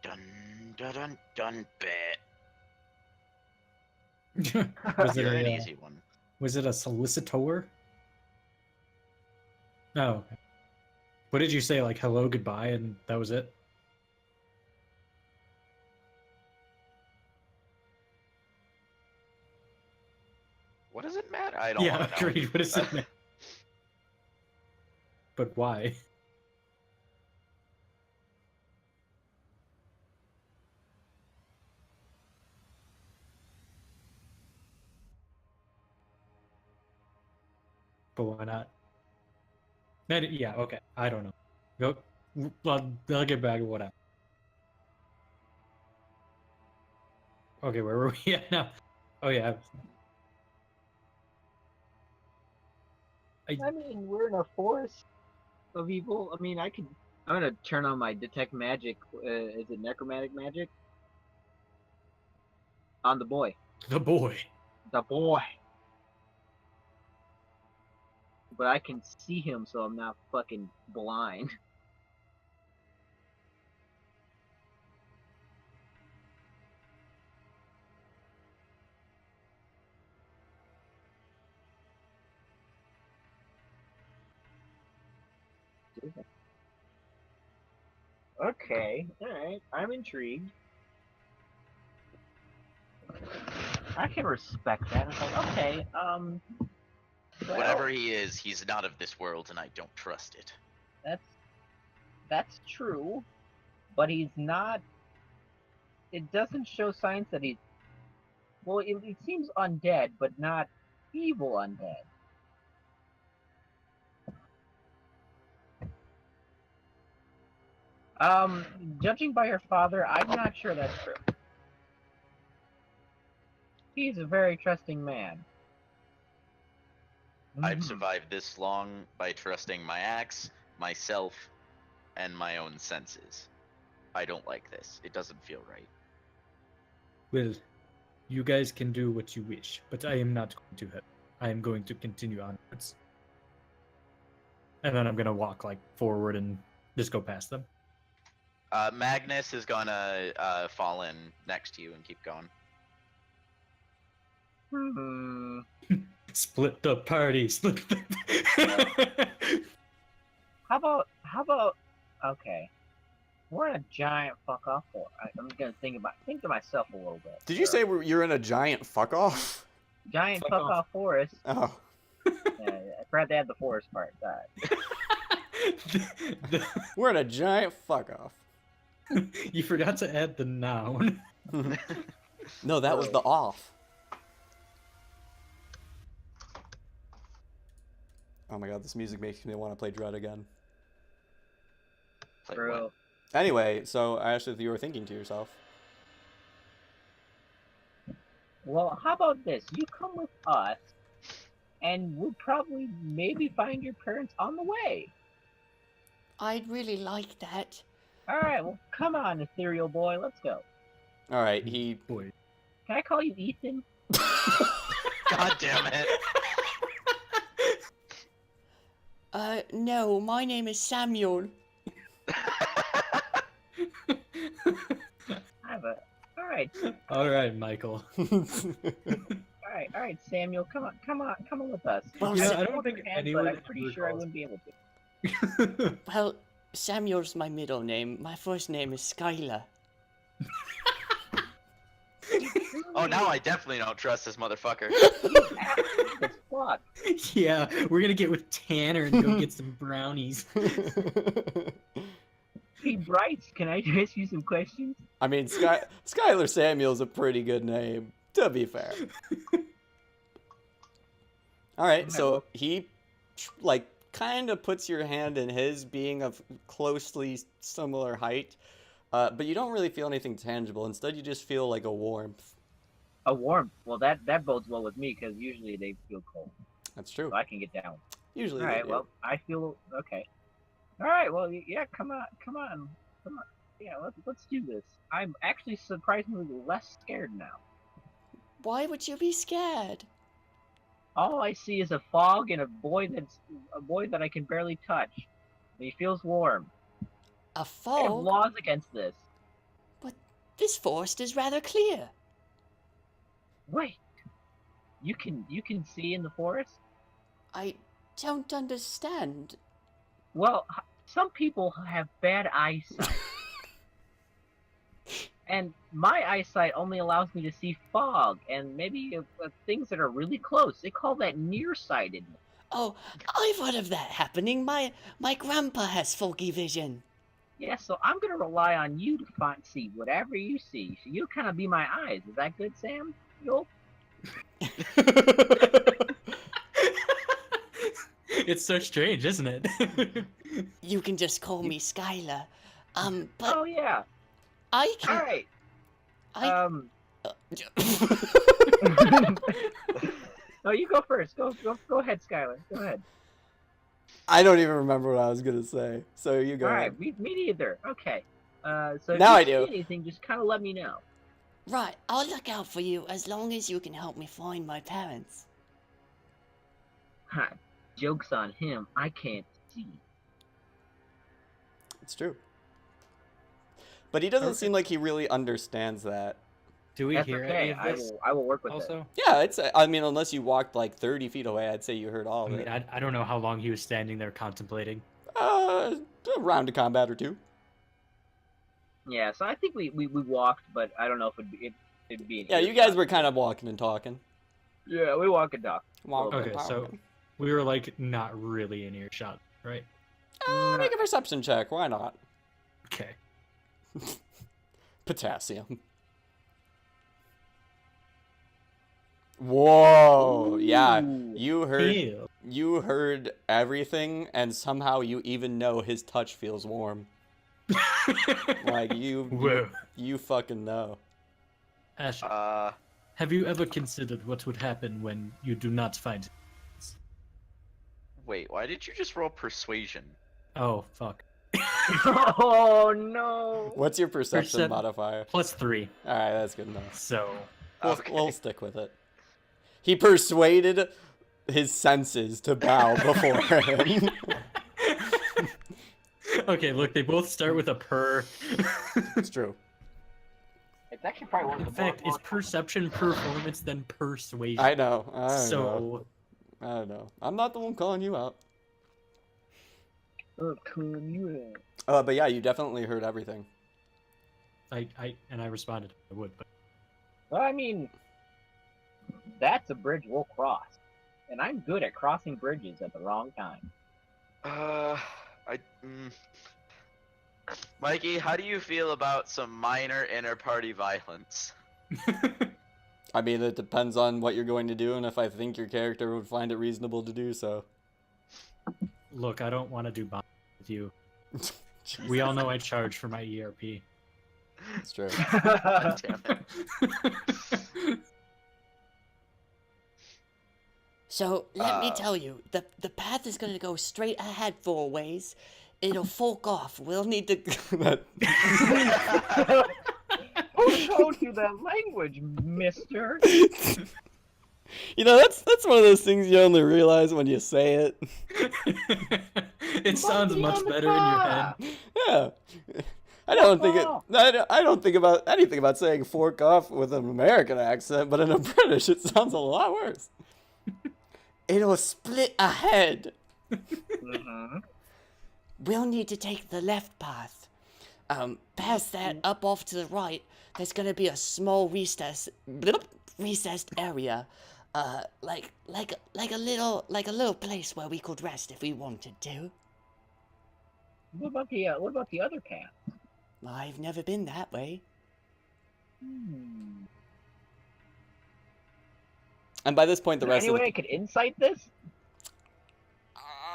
Dun dun dun dun bit. Was it You're an a easy one. was it a solicitor? Oh. Okay. What did you say? Like hello, goodbye, and that was it? What does it matter? I don't Yeah, want to know. agreed. What does it mean? But why? but why not? Yeah, okay. I don't know. Go. Well, they'll get back to whatever. Okay, where were we at now? Oh yeah. I mean, we're in a forest of evil. I mean, I'm gonna turn on my detect magic. Is it necromantic magic? On the boy. The boy. The boy. But I can see him, so I'm not fucking blind. Okay, alright. I'm intrigued. I can respect that. It's like, okay, well, Whatever he is, he's not of this world, and I don't trust it. that's true, but he's not. It doesn't show signs that he's. Well, it seems undead, but not evil undead. Judging by her father, I'm not sure that's true. He's a very trusting man. I've survived this long by trusting my axe, myself, and my own senses. I don't like this. It doesn't feel right. Well, you guys can do what you wish, but I am not going to. I am going to continue onwards. And then I'm gonna walk like forward and just go past them. Magnus is gonna fall in next to you and keep going. Split the party. Split the... How about? Okay, we're in a giant fuck off. I'm gonna think to myself a little bit. Did you say you're in a giant fuck off? Giant Fuck fuck off. off forest? Oh. I forgot to add the forest part. We're in a giant fuck off. You forgot to add the noun. No, that was the off. Oh my god, this music makes me want to play Dread again. Like Bro. what? Anyway, so I asked if you were thinking to yourself. Well, how about this? You come with us, and we'll probably maybe find your parents on the way. I'd really like that. All right, well, come on, ethereal boy, let's go. All right, he. Boy. Can I call you Ethan? God damn it! No, my name is Samuel. All right, All right, Michael. all right, Samuel, come on with us. Well, You know, Sa- I don't think But anyone I'm pretty ever sure I calls- wouldn't be able to. Well, Samuel's my middle name. My first name is Skylar. Oh, now I definitely don't trust this motherfucker. As fuck. Yeah, we're gonna get with Tanner and go get some brownies. Hey, Bryce, can I ask you some questions? I mean, Skylar Samuel's a pretty good name, to be fair. All right, so he, like, kind of puts your hand in his, being of closely similar height, but you don't really feel anything tangible. Instead, you just feel like a warmth. A warmth. Well, that bodes well with me because usually they feel cold, That's true. so I can get down. Usually. All they right. do. Well, I feel okay. All right. Well, yeah. Come on. Yeah. Let's do this. I'm actually surprisingly less scared now. Why would you be scared? All I see is a fog and a boy that I can barely touch. And he feels warm. A I have fog? laws against this. This forest is rather clear. Wait. You can see in the forest? I don't understand. Well, some people have bad eyesight. And my eyesight only allows me to see fog and maybe things that are really close. They call that nearsightedness. Oh, I've heard of that happening. My grandpa has foggy vision. Yeah, so I'm gonna rely on you to see whatever you see. So you kind of be my eyes. Is that good, Sam? It's so strange, isn't it? You can just call me Skylar. But Oh yeah. I All can. right. I. No, you go first. Go ahead, Skylar. Go ahead. I don't even remember what I was gonna say. So you go. All ahead. right. Me neither. Okay. So if Now you I see do. anything, just kind of let me know. Right, I'll look out for you as long as you can help me find my parents. Ha, joke's on him. I can't see. It's true. But he doesn't Okay. seem like he really understands that. Do we That's hear okay. any of this? I will work with it. Also, Yeah, it's. I mean, unless you walked like 30 feet away, I'd say you heard all I of mean, it. I don't know how long he was standing there contemplating. A round of combat or two. Yeah. So I think we walked, but I don't know if it'd be. Yeah, you guys were kind of walking and talking. Yeah, we walk and talk. Walking Okay, and so talking. we were like not really in earshot, right? Make a perception check. Why not? Okay. Potassium. Whoa! Yeah, Ooh. Ew. you heard everything, and somehow you even know his touch feels warm. Like Whoa. you fucking know. Ash, Uh, have you ever considered what would happen when you do not find? wait, why did you just roll persuasion? Oh fuck. Oh no. What's your perception Percep- modifier? +3. All right, that's good enough. So Okay. We'll stick with it. He persuaded his senses to bow before him. okay, look, they both start with a purr. It's true. It's actually probably one of In the more fact, it's perception, performance, then persuasion. I know. I know. So I know. I'm not the one calling you out. Oh, cool, you. But yeah, you definitely heard everything. I responded I would, but Well, I mean, that's a bridge we'll cross, and I'm good at crossing bridges at the wrong time. Mikey, how do you feel about some minor inter-party violence? I mean, it depends on what you're going to do and if I think your character would find it reasonable to do so. look, I don't want to do bond with you. We all know I charge for my ERP. It's true. God damn it. So let me tell you, the path is gonna go straight ahead 4 ways. It'll fork off. We'll need to. Who told you that language, mister? You know, that's one of those things you only realize when you say it. It sounds much better in your head. Yeah. I don't think I don't think about anything about saying fork off with an American accent, but in a British it sounds a lot worse. It'll split ahead. Mm-hmm. We'll need to take the left path. Past that, up off to the right, there's gonna be a small recessed area. Like a little place where we could rest if we wanted to. What about the other path? I've never been that way. And by this point, the rest Any way of I could insight this?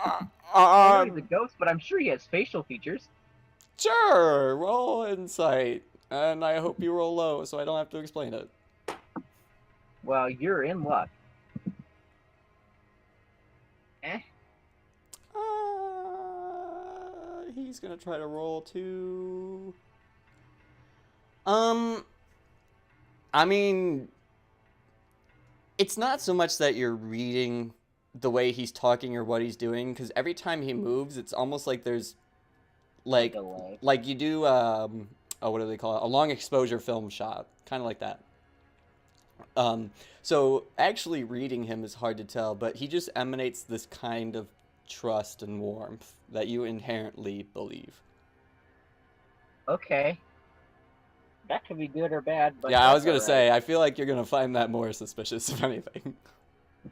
the... I know he's a ghost, but I'm sure he has facial features. Sure, roll insight, and I hope you roll low so I don't have to explain it. Well, you're in luck. He's gonna try to roll too. I mean, it's not so much that you're reading the way he's talking or what he's doing, because every time he moves, it's almost like there's, like Delay. you do, what do they call it? A long exposure film shot, kind of like that. So actually reading him is hard to tell, but he just emanates this kind of trust and warmth that you inherently believe. Okay. That could be good or bad, but Yeah, I was that's gonna alright. say, I feel like you're gonna find that more suspicious, if anything.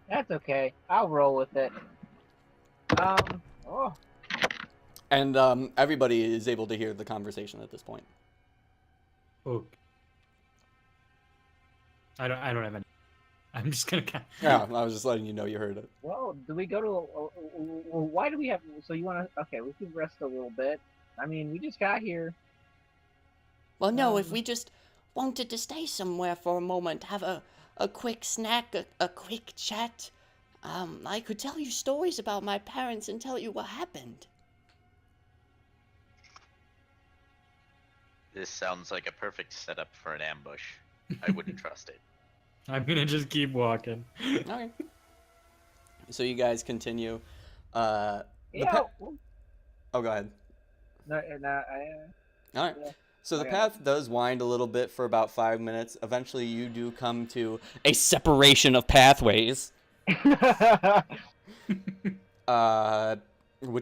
That's okay. I'll roll with it. Oh. And everybody is able to hear the conversation at this point. Oh. I don't have any. I I'm just gonna. Yeah, I was just letting you know you heard it. Well, do we go to? Why do we have? So you want to? Okay, we can rest a little bit. I mean, we just got here. Well, no, if we just wanted to stay somewhere for a moment, have a quick snack, a quick chat, I could tell you stories about my parents and tell you what happened. This sounds like a perfect setup for an ambush. I wouldn't trust it. I'm gonna just keep walking. Okay. So you guys continue. The Yeah. pa- oh, go ahead. No, All right. Yeah. So the Okay. path does wind a little bit for about 5 minutes. Eventually, you do come to a separation of pathways. Which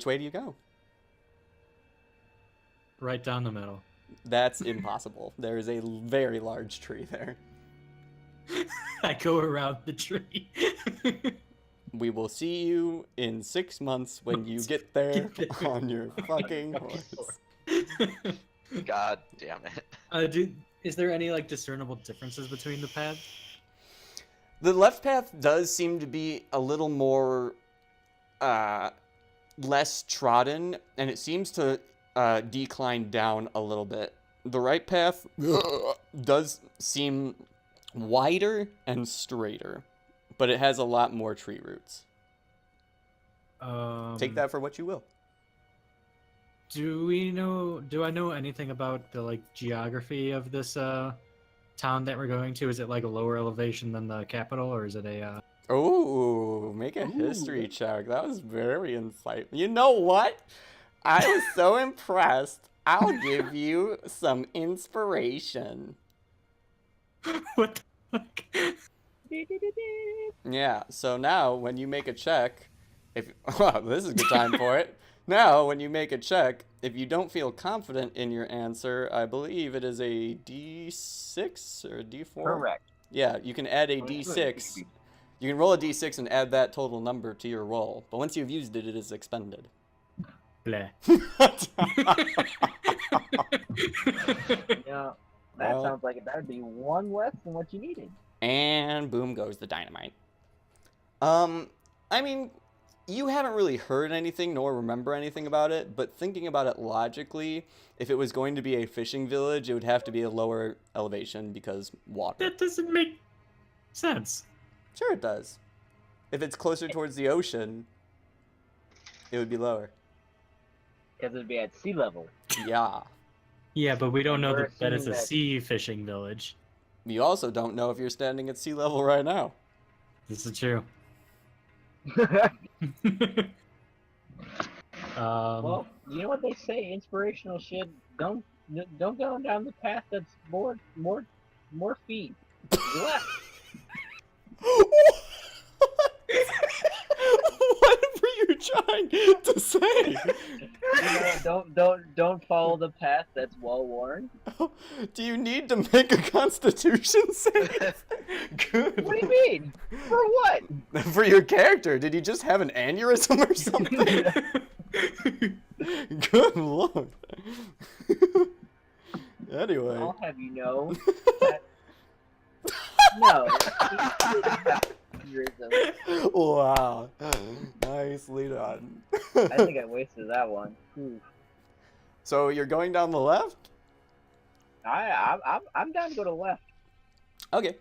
way do you go? Right down the middle. That's impossible. There is a very large tree there. I go around the tree. We will see you in 6 months when you get there Get there. on your fucking horse. God damn it. Is there any like discernible differences between the paths? The left path does seem to be a little more less trodden, and it seems to decline down a little bit. The right path does seem wider and straighter, but it has a lot more tree roots. Take that for what you will. Do I know anything about the like geography of this town that we're going to? Is it like a lower elevation than the capital, or is it a Oh, make a history check. That was very insightful. You know what? I was so impressed. I'll give you some inspiration. what the fuck? Yeah, so now when you make a check, wow, this is a good time for it. Now, when you make a check, if you don't feel confident in your answer, I believe it is a D6 or a D4? Correct. Yeah, you can add a D6. You can roll a D6 and add that total number to your roll. But once you've used it, it is expended. Bleh. Yeah, that Well- sounds like that would be one less than what you needed. And boom goes the dynamite. I mean, you haven't really heard anything nor remember anything about it, but thinking about it logically, if it was going to be a fishing village, it would have to be a lower elevation because water. That doesn't make sense. Sure it does. If it's closer towards the ocean, it would be lower. Because it'd be at sea level. Yeah. Yeah, but we don't know We're that it's a assuming that- sea fishing village. You also don't know if you're standing at sea level right now. This is true. Well, you know what they say? Inspirational shit. Don't go down the path that's more feet left. What were you trying to say? You know, don't follow the path that's well worn. Do you need to make a constitution save? Good. What do you mean? For what? For your character, did he just have an aneurysm or something? Good lord. Anyway. I'll have you know. That... No. Wow. Nicely done. I think I wasted that one. Ooh. So you're going down the left? I'm down to go to left. Okay.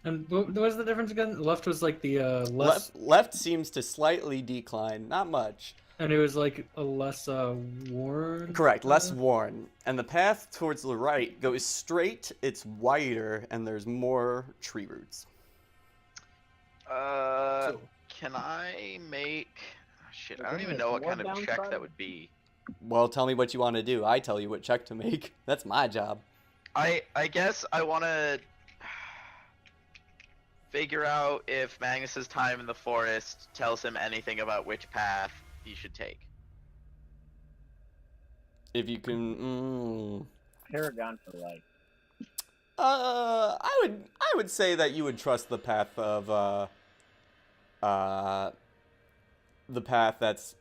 And what was the difference again? Left was like the less, Left seems to slightly decline, not much. and it was like a less worn. Correct, less worn. And the path towards the right goes straight, it's wider, and there's more tree roots. Can I make... Shit, I don't Isn't even it know what more kind of check downside? that would be. Well, tell me what you want to do. I tell you what check to make. That's my job. I guess I want to figure out if Magnus's time in the forest tells him anything about which path he should take. If you can... Paragon for life. I would say that you would trust the path of, the path that's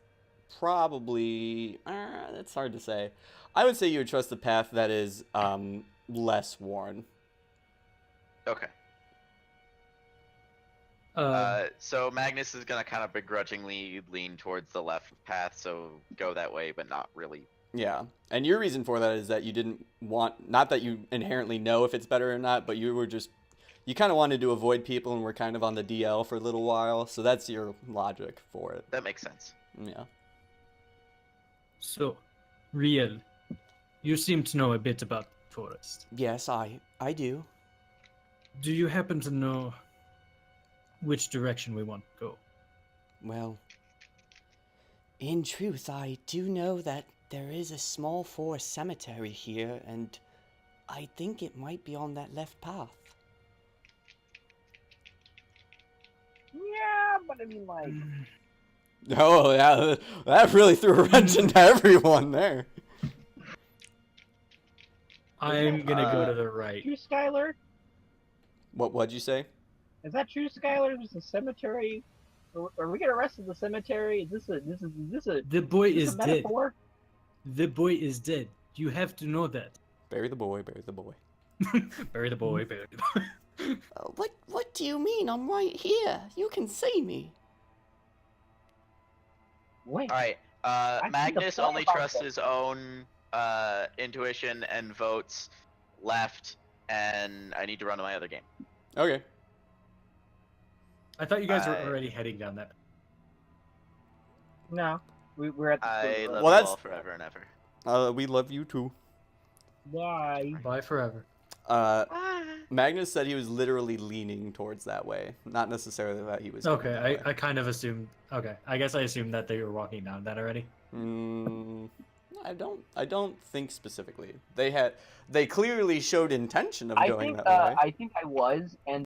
probably, that's hard to say. I would say you would trust the path that is, less worn. Okay. So Magnus is gonna kind of begrudgingly lean towards the left path, so go that way, but not really. Yeah. And your reason for that is that you didn't want, not that you inherently know if it's better or not, but you were just, you kind of wanted to avoid people and were kind of on the DL for a little while. So that's your logic for it. That makes sense. Yeah. So, Riel, you seem to know a bit about the forest. Yes, I do. Do you happen to know which direction we want to go? Well, in truth, I do know that there is a small forest cemetery here, and I think it might be on that left path. Yeah, but I mean, like, Oh, yeah. That really threw a wrench into everyone there. I'm gonna go to the right. true, Skylar? What'd you say? Is that true, Skylar? There's a cemetery. Are we gonna rest in the cemetery? Is this a The boy is dead. metaphor? The boy is dead. You have to know that. Bury the boy, bury the boy. Bury the boy, bury the boy. What do you mean? I'm right here. You can see me. Wait. All right. see the Magnus point only about trusts this. his own intuition and votes left, and I need to run to my other game. Okay. I thought you guys were I- already heading down that. No, we're at the. I love Well, you that's- all forever and ever. We love you too. Why? Bye forever. Magnus said he was literally leaning towards that way, not necessarily that he was. going that Okay, way. I kind of assumed. Okay, I guess I assumed that they were walking down that already. I don't think specifically. They clearly showed intention of I going think that way. I think I was, and